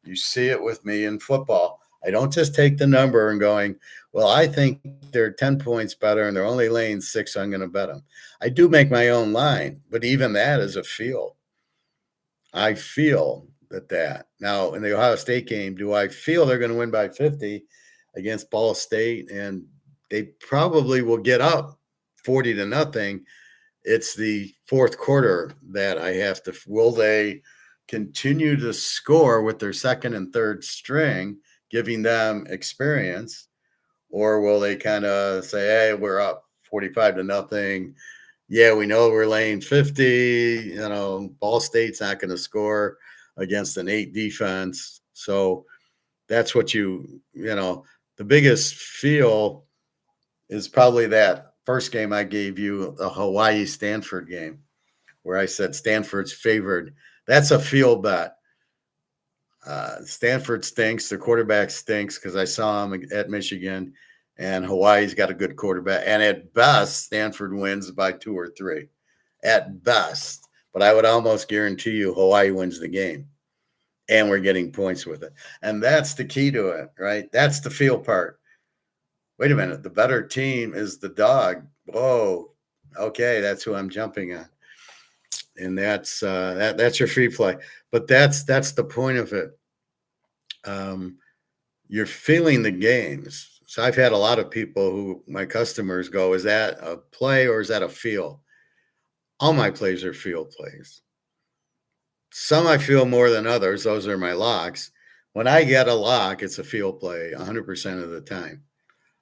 You see it with me in football. I don't just take the number and going, well, I think they're 10 points better and they're only laying 6, so I'm going to bet them. I do make my own line, but even that is a feel. I feel that. Now, in the Ohio State game, do I feel they're going to win by 50 against Ball State? And they probably will get up 40-0. It's the fourth quarter that I have to, will they continue to score with their second and third string, giving them experience, or will they kind of say, hey, we're up 45-0. Yeah, we know we're laying 50. Ball State's not going to score against an 8 defense. So that's what the biggest feel is probably that first game I gave you, the Hawaii-Stanford game, where I said Stanford's favored. That's a feel bet. Stanford stinks. The quarterback stinks because I saw him at Michigan, and Hawaii's got a good quarterback. And at best, Stanford wins by 2 or 3. At best. But I would almost guarantee you Hawaii wins the game. And we're getting points with it. And that's the key to it, right? That's the feel part. Wait a minute. The better team is the dog. Whoa. Okay, that's who I'm jumping on. And that's your free play. But that's the point of it. You're feeling the games. So I've had a lot of people who, my customers, go, is that a play or is that a feel? All my plays are feel plays. Some I feel more than others. Those are my locks. When I get a lock, it's a feel play 100% of the time.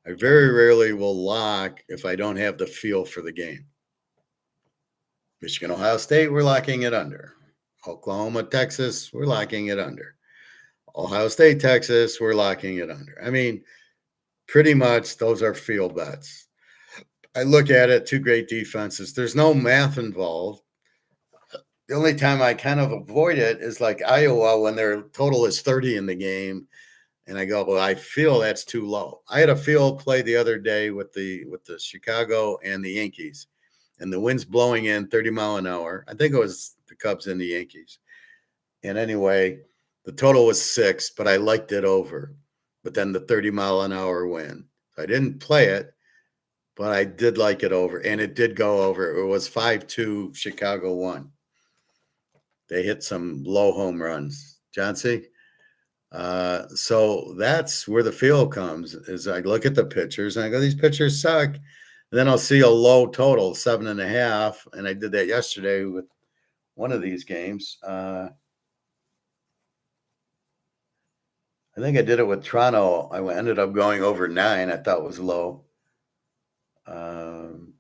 I very rarely will lock if I don't have the feel for the game. Michigan, Ohio State, we're locking it under. Oklahoma, Texas, we're locking it under. Ohio State, Texas, we're locking it under. I mean, pretty much those are field bets. I look at it, two great defenses. There's no math involved. The only time I kind of avoid it is like Iowa when their total is 30 in the game. And I go, well, I feel that's too low. I had a field play the other day with the Chicago and the Yankees, and the wind's blowing in 30 mile an hour. I think it was the Cubs and the Yankees. And anyway, the total was 6, but I liked it over. But then the 30 mile an hour wind. So I didn't play it, but I did like it over, and it did go over. It was 5-2. Chicago won. They hit some low home runs. Johnsy. So that's where the feel comes. Is I look at the pitchers and I go, these pitchers suck. And then I'll see a low total, 7.5, and I did that yesterday with one of these games. I think I did it with Toronto. I ended up going over 9. I thought was low. And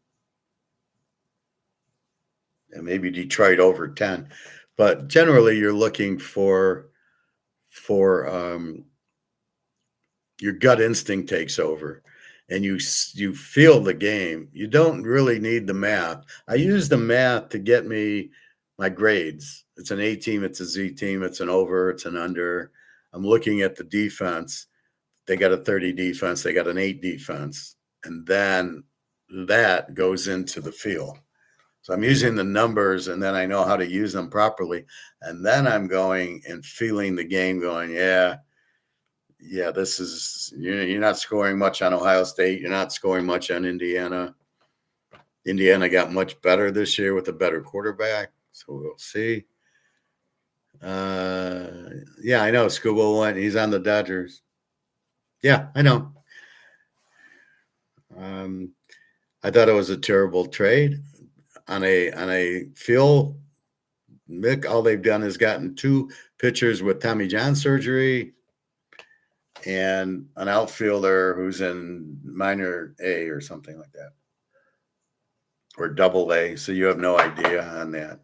maybe Detroit over 10. But generally, you're looking for your gut instinct takes over, and you feel the game. You don't really need the math. I use the math to get me my grades. It's an A team, it's a Z team, it's an over, it's an under. I'm looking at the defense. They got a 30 defense, they got an 8 defense, and then that goes into the feel. So I'm using the numbers, and then I know how to use them properly. And then I'm going and feeling the game going, yeah, this is, you're not scoring much on Ohio State. You're not scoring much on Indiana. Indiana got much better this year with a better quarterback. So we'll see. Yeah, I know. Scuba went. He's on the Dodgers. Yeah, I know. I thought it was a terrible trade. On a feel, Mick, all they've done is gotten 2 pitchers with Tommy John surgery and an outfielder who's in minor A or something like that, or double A. So you have no idea on that.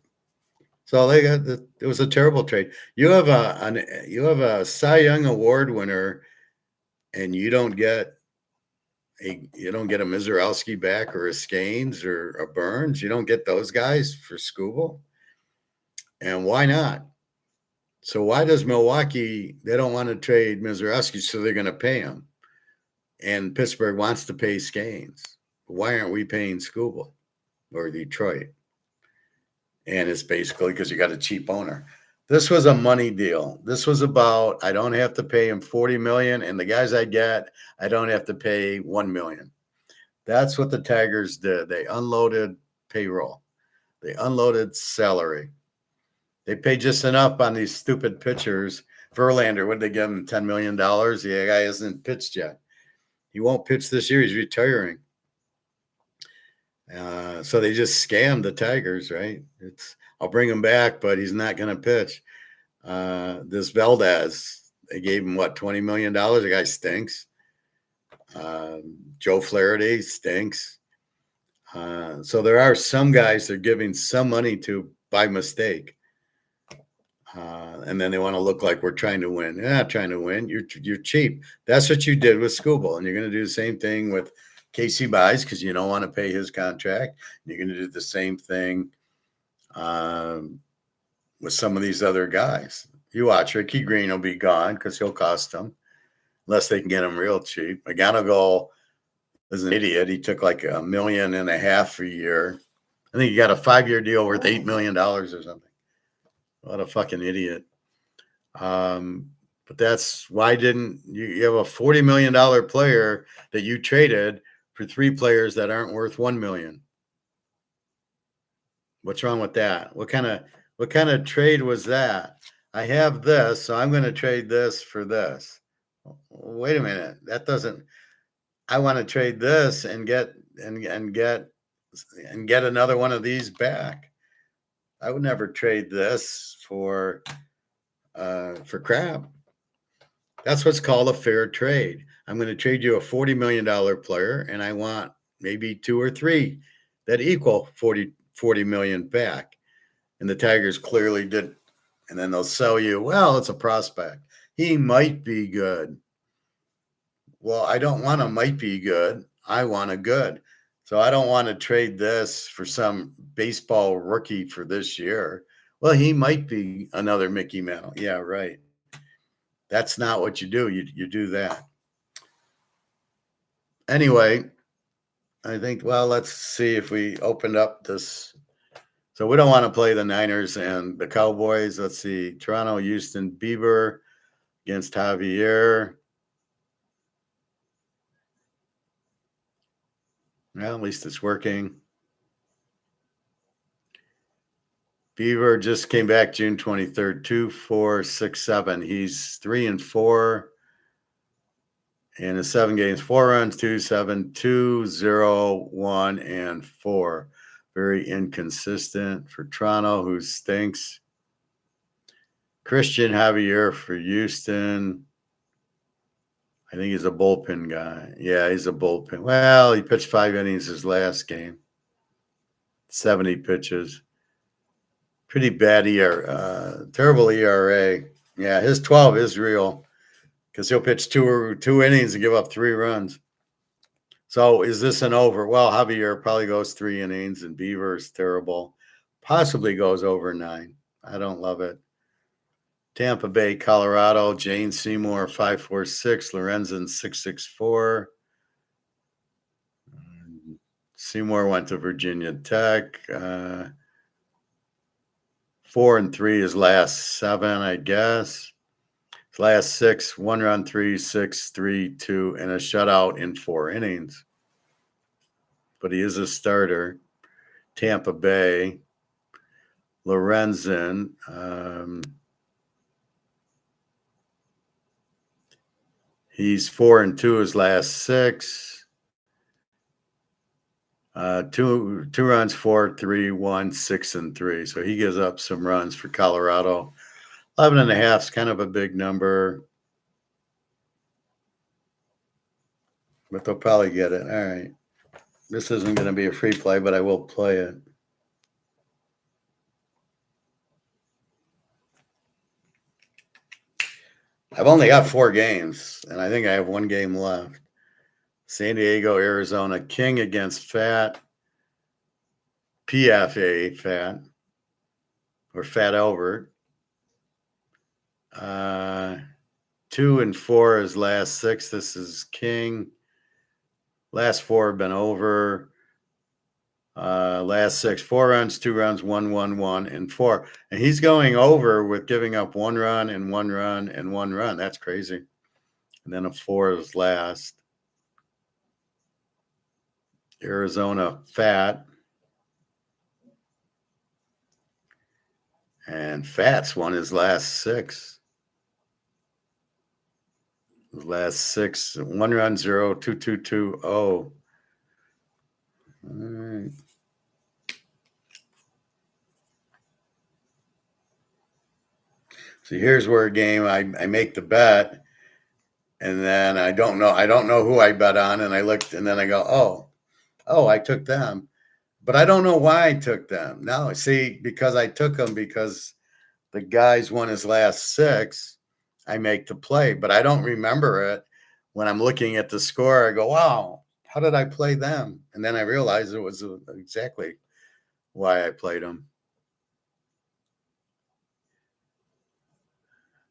So it was a terrible trade. You have a Cy Young Award winner, and you don't get a Mizorowski back or a Scanes or a Burns. You don't get those guys for Skubal. And why not? So why does Milwaukee, they don't want to trade Mizorowski, so they're going to pay him. And Pittsburgh wants to pay Scanes. Why aren't we paying Skubal or Detroit? And it's basically because you got a cheap owner. This was a money deal. This was about, I don't have to pay him $40 million, and the guys I get, I don't have to pay $1 million. That's what the Tigers did. They unloaded payroll. They unloaded salary. They paid just enough on these stupid pitchers. Verlander, what did they give him, $10 million? The guy hasn't pitched yet. He won't pitch this year. He's retiring. So they just scammed the Tigers, right? I'll bring him back, but he's not going to pitch. This Valdez, they gave him, $20 million? The guy stinks. Joe Flaherty stinks. So there are some guys they're giving some money to by mistake. And then they want to look like we're trying to win. You're not trying to win. You're cheap. That's what you did with Skubal. And you're going to do the same thing with Casey Buys because you don't want to pay his contract. You're going to do the same thing with some of these other guys. You watch, Ricky Green will be gone because he'll cost them unless they can get him real cheap. McGonigal is an idiot. He took like $1.5 million a year. I think he got a 5-year deal worth $8 million or something. What a fucking idiot. But that's why didn't you have a $40 million player that you traded for 3 players that aren't worth $1 million? What's wrong with that? What kind of trade was that? I have this, so I'm going to trade this for this. Wait a minute. That doesn't. I want to trade this and get another one of these back. I would never trade this for crap. That's what's called a fair trade. I'm going to trade you a $40 million player, and I want maybe 2 or 3 that equal $40 $40 million back. And the Tigers clearly did. And then they'll sell you, well, it's a prospect. He might be good. Well, I don't want a might be good. I want a good. So I don't want to trade this for some baseball rookie for this year. Well, he might be another Mickey Mantle. Yeah, right. That's not what you do. You do that. Anyway, I think, well, let's see if we opened up this. So we don't want to play the Niners and the Cowboys. Let's see. Toronto, Houston, Bieber against Javier. Well, at least it's working. Beaver just came back June 23rd, 2, 4, 6, 7. He's 3-4 in his 7 games, 4 runs, 2, 7, 2, 0, 1, and 4. Very inconsistent for Toronto, who stinks. Christian Javier for Houston. I think he's a bullpen guy. Yeah, he's a bullpen. Well, he pitched 5 innings his last game. 70 pitches. Pretty bad terrible ERA. Yeah, his 12 is real because he'll pitch two innings and give up 3 runs. So is this an over? Well, Javier probably goes 3 innings, and Beaver is terrible. Possibly goes over 9. I don't love it. Tampa Bay, Colorado, Jane Seymour, 5.46, Lorenzen, 6.64. Seymour went to Virginia Tech. 4-3 his last 7, I guess. His last 6, 1 run, 3, 6, 3, 2, and a shutout in 4 innings. But he is a starter. Tampa Bay, Lorenzen. He's 4-2 his last 6. 2 runs, 4, 3, 1, 6, and 3. So he gives up some runs for Colorado. 11.5 is kind of a big number, but they'll probably get it. All right. This isn't going to be a free play, but I will play it. I've only got 4 games, and I think I have 1 game left. San Diego, Arizona, King against Fat. PFA Fat. Or Fat Albert. 2 and 4 is last 6. This is King. Last 4 have been over. Last 6, 4 runs, 2 runs, 1, 1, 1, and 4. And he's going over with giving up 1 run and 1 run and 1 run. That's crazy. And then a 4 is last. Arizona Fat. And Fat's won his last 6. His last 6, 1 run, 0, 2, 2, 2, 0. All right. So here's where a game I make the bet, and then I don't know who I bet on, and I looked, and then I go, oh, I took them, but I don't know why I took them. No, see, because I took them because the guy's won his last 6, I make the play, but I don't remember it. When I'm looking at the score, I go, wow, how did I play them? And then I realized it was exactly why I played them.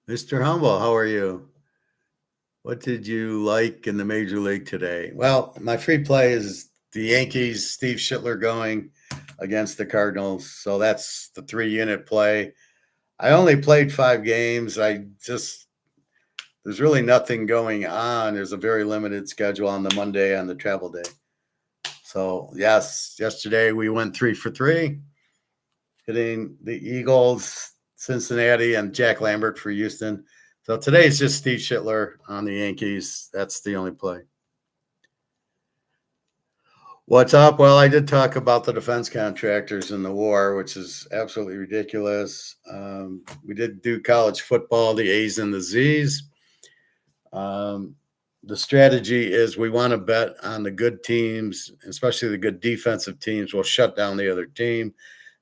Mr. Humble, how are you? What did you like in the Major League today? Well, my free play is the Yankees, Steve Schittler going against the Cardinals. So that's the 3-unit play. I only played 5 games. There's really nothing going on. There's a very limited schedule on the Monday on the travel day. So, yes, yesterday we went 3 for 3, hitting the Eagles, Cincinnati, and Jack Lambert for Houston. So today it's just Steve Schittler on the Yankees. That's the only play. What's up? Well, I did talk about the defense contractors in the war, which is absolutely ridiculous. We did do college football, the A's and the Z's. the strategy is we want to bet on the good teams, especially the good defensive teams. Will shut down the other team,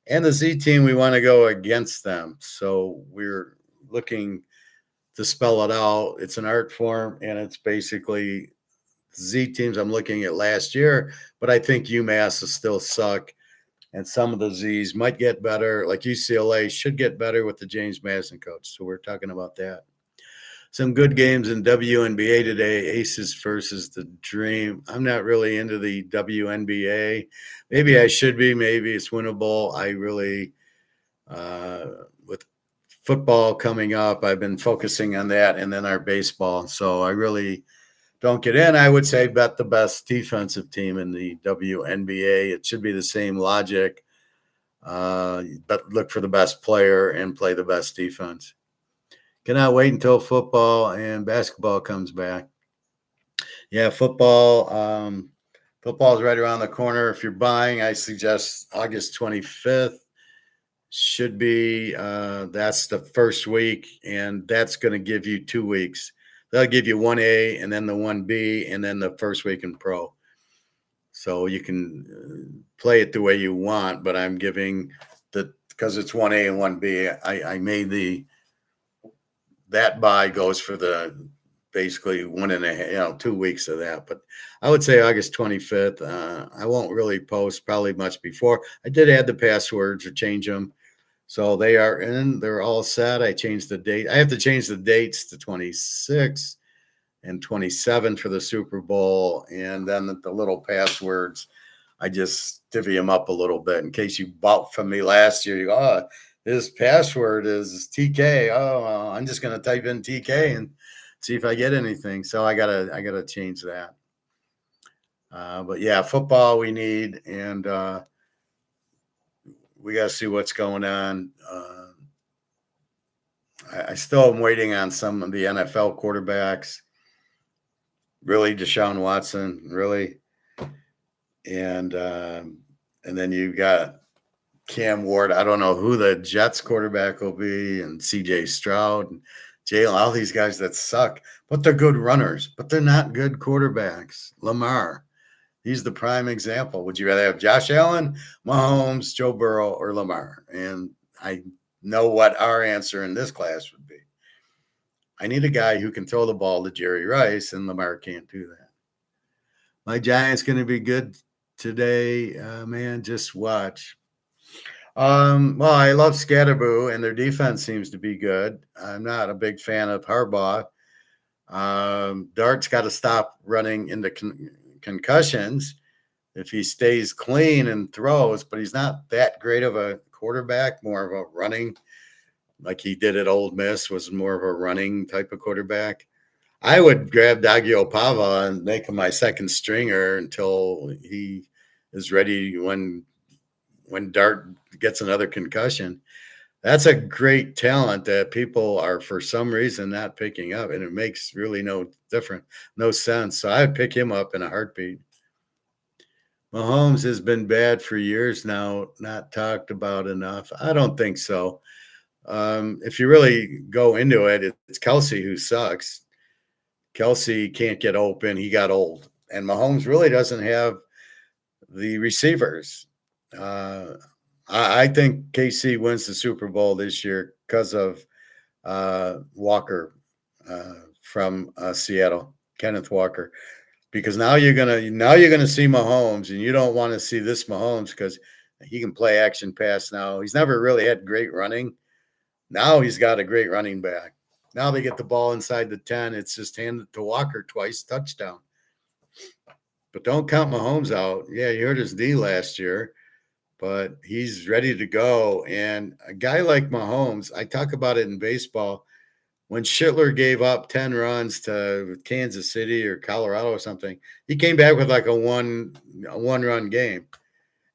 and the Z team. We want to go against them. So we're looking to spell it out. It's an art form, and it's basically Z teams. I'm looking at last year, but I think UMass will still suck, and some of the Z's might get better. Like UCLA should get better with the James Madison coach. So we're talking about that. Some good games in WNBA today. Aces versus the Dream. I'm not really into the WNBA. Maybe I should be. Maybe it's winnable. I really, with football coming up, I've been focusing on that, and then our baseball. So I really don't get in. I would say bet the best defensive team in the WNBA. It should be the same logic. But look for the best player and play the best defense. Cannot wait until football and basketball comes back. Yeah, football. Football is right around the corner. If you're buying, I suggest August 25th. Should be that's the first week, and that's going to give you 2 weeks. They'll give you 1A and then the 1B and then the first week in pro. So you can play it the way you want, but I'm giving because it's 1A and 1B. I made that buy goes for the basically 1.5, 2 weeks of that. But I would say August 25th. I won't really post probably much before. I did add the passwords or change them. So they are in, they're all set. I changed the date. I have to change the dates to 26 and 27 for the Super Bowl. And then the little passwords, I just divvy them up a little bit in case you bought from me last year. You go, oh, his password is TK. Oh, I'm just going to type in TK and see if I get anything. So I gotta change that. But yeah, football we need, and we got to see what's going on. I still am waiting on some of the NFL quarterbacks. Really, Deshaun Watson, really, and then you got Cam Ward. I don't know who the Jets quarterback will be, and C.J. Stroud, and Jalen. All these guys that suck, but they're good runners, but they're not good quarterbacks. Lamar. He's the prime example. Would you rather have Josh Allen, Mahomes, Joe Burrow, or Lamar? And I know what our answer in this class would be. I need a guy who can throw the ball to Jerry Rice, and Lamar can't do that. My Giants going to be good today, man. Just watch. Well, I love Scatterboo, and their defense seems to be good. I'm not a big fan of Harbaugh. Dart's got to stop running into concussions if he stays clean and throws, but he's not that great of a quarterback, more of a running, like he did at Ole Miss, was more of a running type of quarterback. I would grab Dagiopava and make him my second stringer until he is ready when Dart gets another concussion. That's a great talent that people are for some reason not picking up, and it makes really no sense. So I'd pick him up in a heartbeat. Mahomes has been bad for years now, not talked about enough. I don't think so. If you really go into it, it's Kelsey who sucks. Kelsey can't get open. He got old. And Mahomes really doesn't have the receivers. I think KC wins the Super Bowl this year because of Walker from Seattle, Kenneth Walker. Because now you're gonna see Mahomes, and you don't want to see this Mahomes because he can play action pass now. He's never really had great running. Now he's got a great running back. Now they get the ball inside the 10. It's just handed to Walker twice, touchdown. But don't count Mahomes out. Yeah, he hurt his knee last year, but he's ready to go. And a guy like Mahomes, I talk about it in baseball. When Schittler gave up 10 runs to Kansas City or Colorado or something, he came back with like a one-run game.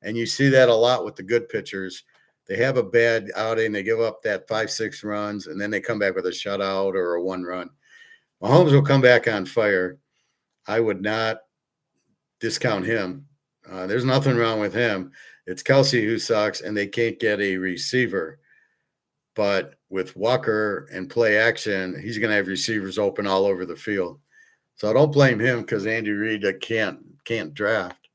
And you see that a lot with the good pitchers. They have a bad outing, they give up that 5-6 runs, and then they come back with a shutout or a 1-run. Mahomes will come back on fire. I would not discount him. There's nothing wrong with him. It's Kelsey who sucks, and they can't get a receiver. But with Walker and play action, he's going to have receivers open all over the field. So don't blame him because Andy Reid can't draft.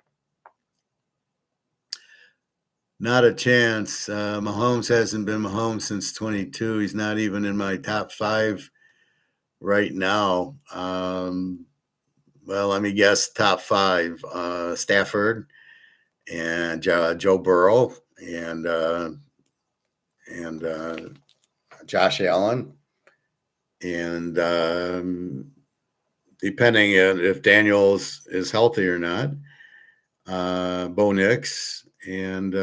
Not a chance. Mahomes hasn't been Mahomes since 22. He's not even in my top 5 right now. Well, let me guess top 5. Stafford and Joe Burrow and Josh Allen. And depending on if Daniels is healthy or not, Bo Nix, and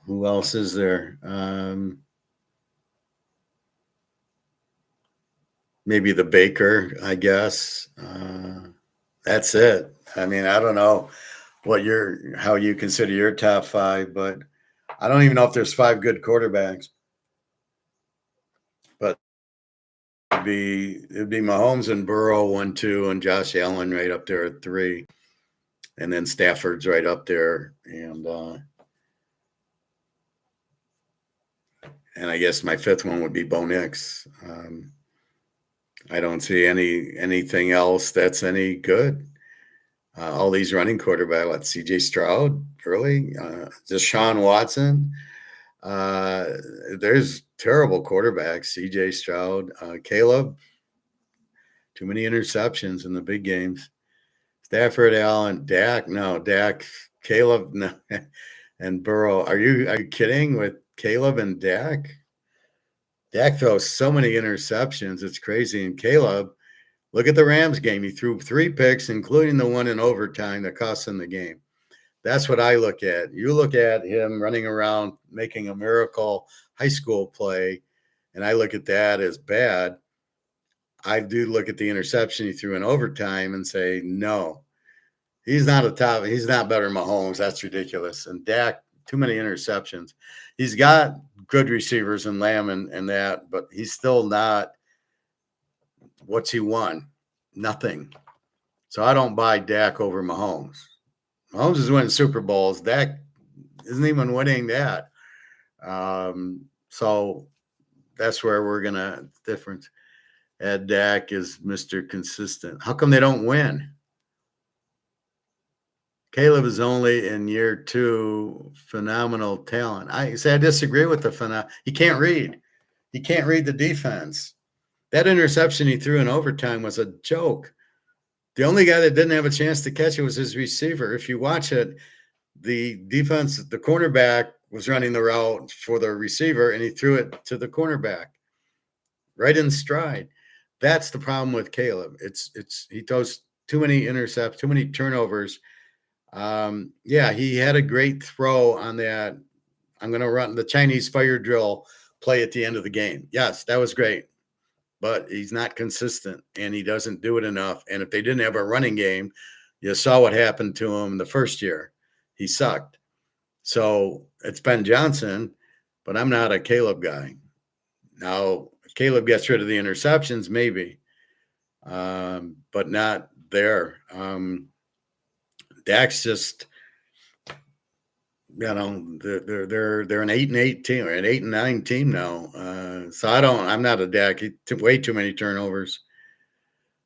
who else is there? Maybe the Baker, I guess. That's it. I mean, I don't know how you consider your top 5, but I don't even know if there's 5 good quarterbacks. But it'd be Mahomes and Burrow 1, 2, and Josh Allen right up there at 3, and then Stafford's right up there, and I guess my 5th one would be Bo Nix. I don't see anything else that's any good. All these running quarterbacks, C.J. Stroud early, Deshaun Watson. There's terrible quarterbacks. C.J. Stroud, Caleb. Too many interceptions in the big games. Stafford, Allen, Dak. No, Dak, Caleb, no, and Burrow. Are you kidding with Caleb and Dak? Dak throws so many interceptions. It's crazy. And Caleb, look at the Rams game. He threw 3 picks, including the one in overtime that cost him the game. That's what I look at. You look at him running around making a miracle high school play, and I look at that as bad. I do look at the interception he threw in overtime and say, no, he's not better than Mahomes. That's ridiculous. And Dak, too many interceptions. He's got good receivers in Lamb and that, but he's still not. What's he won? Nothing. So I don't buy Dak over Mahomes. Mahomes is winning Super Bowls. Dak isn't even winning that. So that's where we're going to difference. Ed Dak is Mr. Consistent. How come they don't win? Caleb is only in year 2, phenomenal talent. I disagree with the he can't read. He can't read the defense. That interception he threw in overtime was a joke. The only guy that didn't have a chance to catch it was his receiver. If you watch it, the defense, the cornerback was running the route for the receiver, and he threw it to the cornerback right in stride. That's the problem with Caleb. He throws too many intercepts, too many turnovers. Yeah, he had a great throw on that. I'm going to run the Chinese fire drill play at the end of the game. Yes, that was great, but he's not consistent and he doesn't do it enough. And if they didn't have a running game, you saw what happened to him the first year. He sucked. So it's Ben Johnson, but I'm not a Caleb guy. Now, if Caleb gets rid of the interceptions, maybe, but not there. Dak's just, they're an 8-8 team or an 8-9 team now. So I'm not a Dak. Way too many turnovers.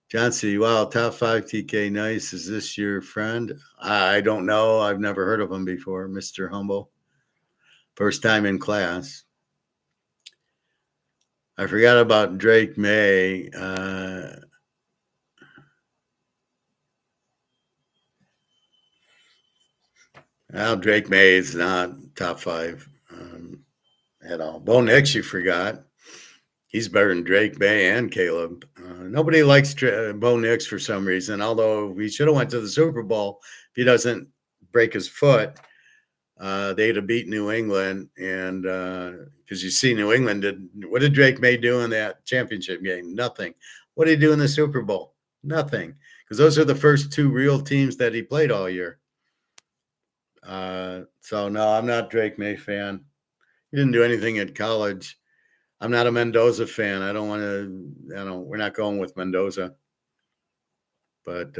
John C. Wow, top 5 TK. Nice. Is this your friend? I don't know. I've never heard of him before. Mr. Humble. First time in class. I forgot about Drake May. Well, Drake May is not top 5 at all. Bo Nix, you forgot. He's better than Drake May and Caleb. Nobody likes Bo Nix for some reason, although he should have went to the Super Bowl. If he doesn't break his foot, they'd have beat New England. And because you see New England what did Drake May do in that championship game? Nothing. What did he do in the Super Bowl? Nothing. Because those are the first 2 real teams that he played all year. So no, I'm not a Drake May fan. He didn't do anything at college. I'm not a Mendoza fan. I don't want to, we're not going with Mendoza. But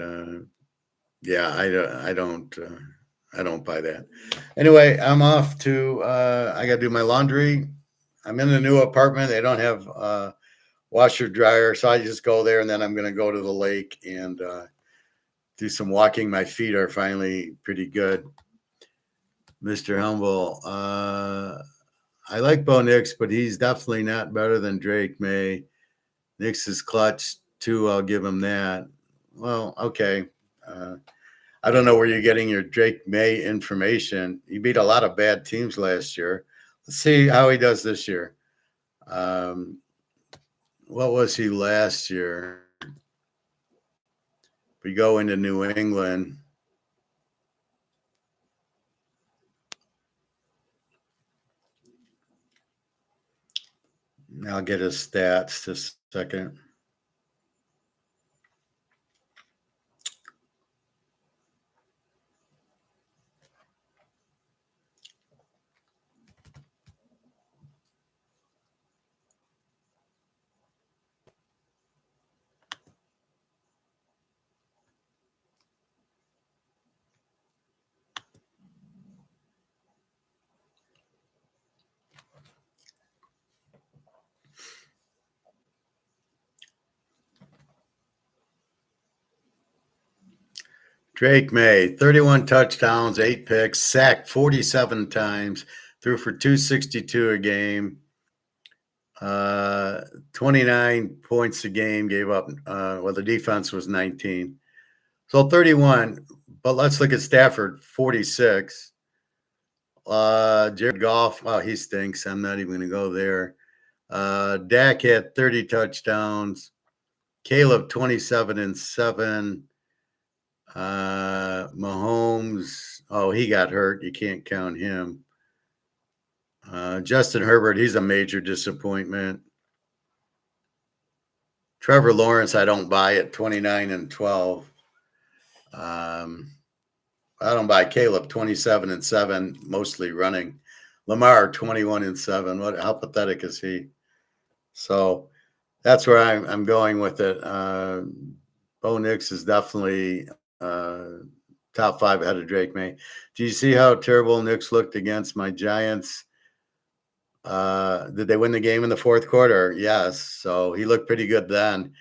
yeah, I don't buy that. Anyway, I'm off to I got to do my laundry. I'm in a new apartment. They don't have washer dryer. So I just go there, and then I'm going to go to the lake and do some walking. My feet are finally pretty good. Mr. Humble. I like Bo Nix, but he's definitely not better than Drake May. Nix is clutch too. I'll give him that. Well, okay. I don't know where you're getting your Drake May information. He beat a lot of bad teams last year. Let's see how he does this year. What was he last year? We go into New England. I'll get his stats just a second. Drake May, 31 touchdowns, 8 picks, sacked 47 times, threw for 262 a game, 29 points a game, gave up. The defense was 19. So 31, but let's look at Stafford, 46. Jared Goff, he stinks. I'm not even going to go there. Dak had 30 touchdowns. Caleb, 27 and 7. Mahomes, he got hurt. You can't count him. Justin Herbert, he's a major disappointment. Trevor Lawrence, I don't buy it, 29 and 12. I don't buy Caleb, 27 and 7, mostly running. Lamar, 21 and 7. How pathetic is he? So that's where I'm going with it. Bo Nix is definitely top 5 ahead of Drake May. Do you see how terrible Nix looked against my Giants? Did they win the game in the fourth quarter? Yes. So he looked pretty good then.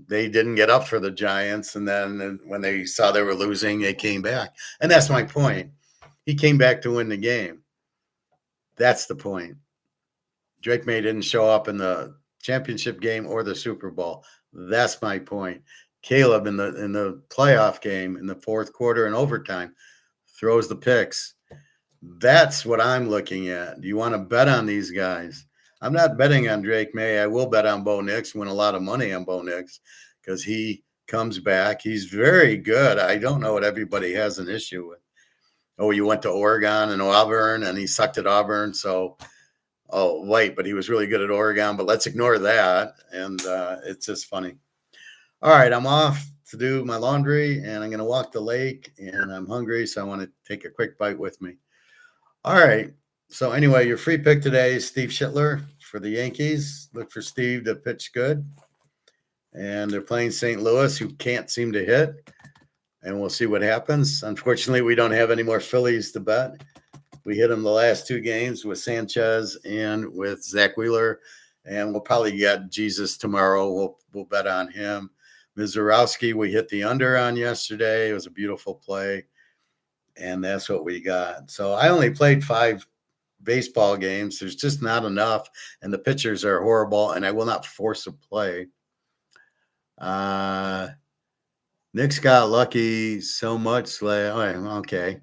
They didn't get up for the Giants, and then when they saw they were losing, they came back. And that's my point. He came back to win the game. That's the point. Drake May didn't show up in the championship game or the Super Bowl. That's my point. Caleb in the playoff game in the fourth quarter and overtime throws the picks. That's what I'm looking at. Do you want to bet on these guys? I'm not betting on Drake May. I will bet on Bo Nix, win a lot of money on Bo Nix because he comes back. He's very good. I don't know what everybody has an issue with. Oh, you went to Oregon and Auburn, and he sucked at Auburn. So, but he was really good at Oregon. But let's ignore that. And it's just funny. All right, I'm off to do my laundry, and I'm going to walk the lake, and I'm hungry, so I want to take a quick bite with me. All right. So anyway, your free pick today is Steve Schittler for the Yankees. Look for Steve to pitch good. And they're playing St. Louis, who can't seem to hit. And we'll see what happens. Unfortunately, we don't have any more Phillies to bet. We hit them the last 2 games with Sanchez and with Zach Wheeler. And we'll probably get Jesus tomorrow. We'll bet on him. Mizorowski, we hit the under on yesterday. It was a beautiful play. And that's what we got. So I only played 5 baseball games. There's just not enough. And the pitchers are horrible. And I will not force a play. Nick's got lucky so much. Okay.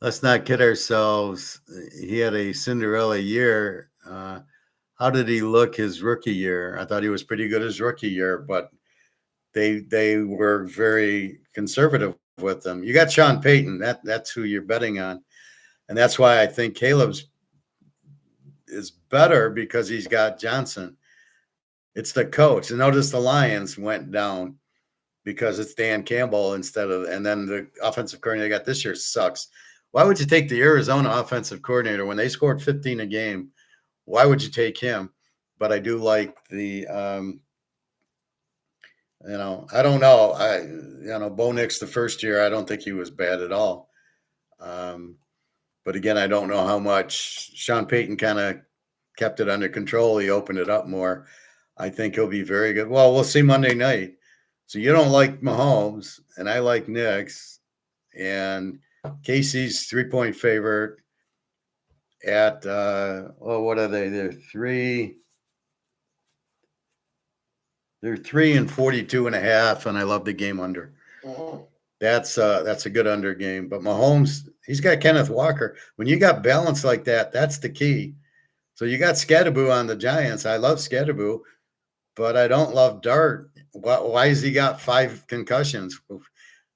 Let's not kid ourselves. He had a Cinderella year. How did he look his rookie year? I thought he was pretty good his rookie year, but they were very conservative with him. You got Sean Payton. That's who you're betting on. And that's why I think Caleb's is better because he's got Johnson. It's the coach. And notice the Lions went down because it's Dan Campbell and then the offensive coordinator they got this year sucks. Why would you take the Arizona offensive coordinator when they scored 15 a game? Why would you take him? But I do like the I don't know. Bo Nix the first year, I don't think he was bad at all. But again, I don't know how much Sean Payton kind of kept it under control. He opened it up more. I think he'll be very good. Well, we'll see Monday night. So you don't like Mahomes, and I like Knicks, and Casey's 3-point favorite at what are they? They're 3 and 42.5, and I love the game under. That's a good under game. But Mahomes, he's got Kenneth Walker. When you got balance like that, that's the key. So you got Scatterboo on the Giants. I love Scatterboo, but I don't love Dart. Why has he got 5 concussions?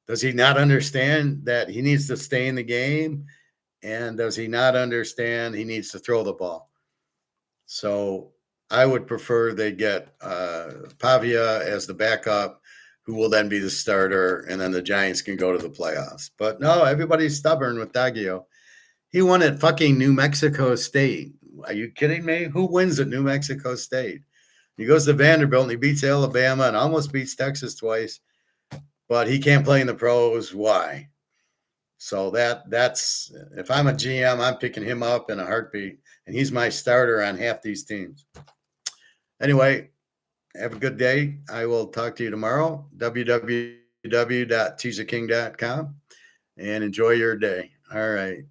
Does he not understand that he needs to stay in the game? And does he not understand he needs to throw the ball? So I would prefer they get Pavia as the backup, who will then be the starter, and then the Giants can go to the playoffs. But no, everybody's stubborn with Daggio. He won at fucking New Mexico State. Are you kidding me? Who wins at New Mexico State? He goes to Vanderbilt and he beats Alabama and almost beats Texas twice, but he can't play in the pros. Why? So that's if I'm a GM, I'm picking him up in a heartbeat, and he's my starter on half these teams. Anyway, have a good day. I will talk to you tomorrow, www.teaserking.com, and enjoy your day. All right.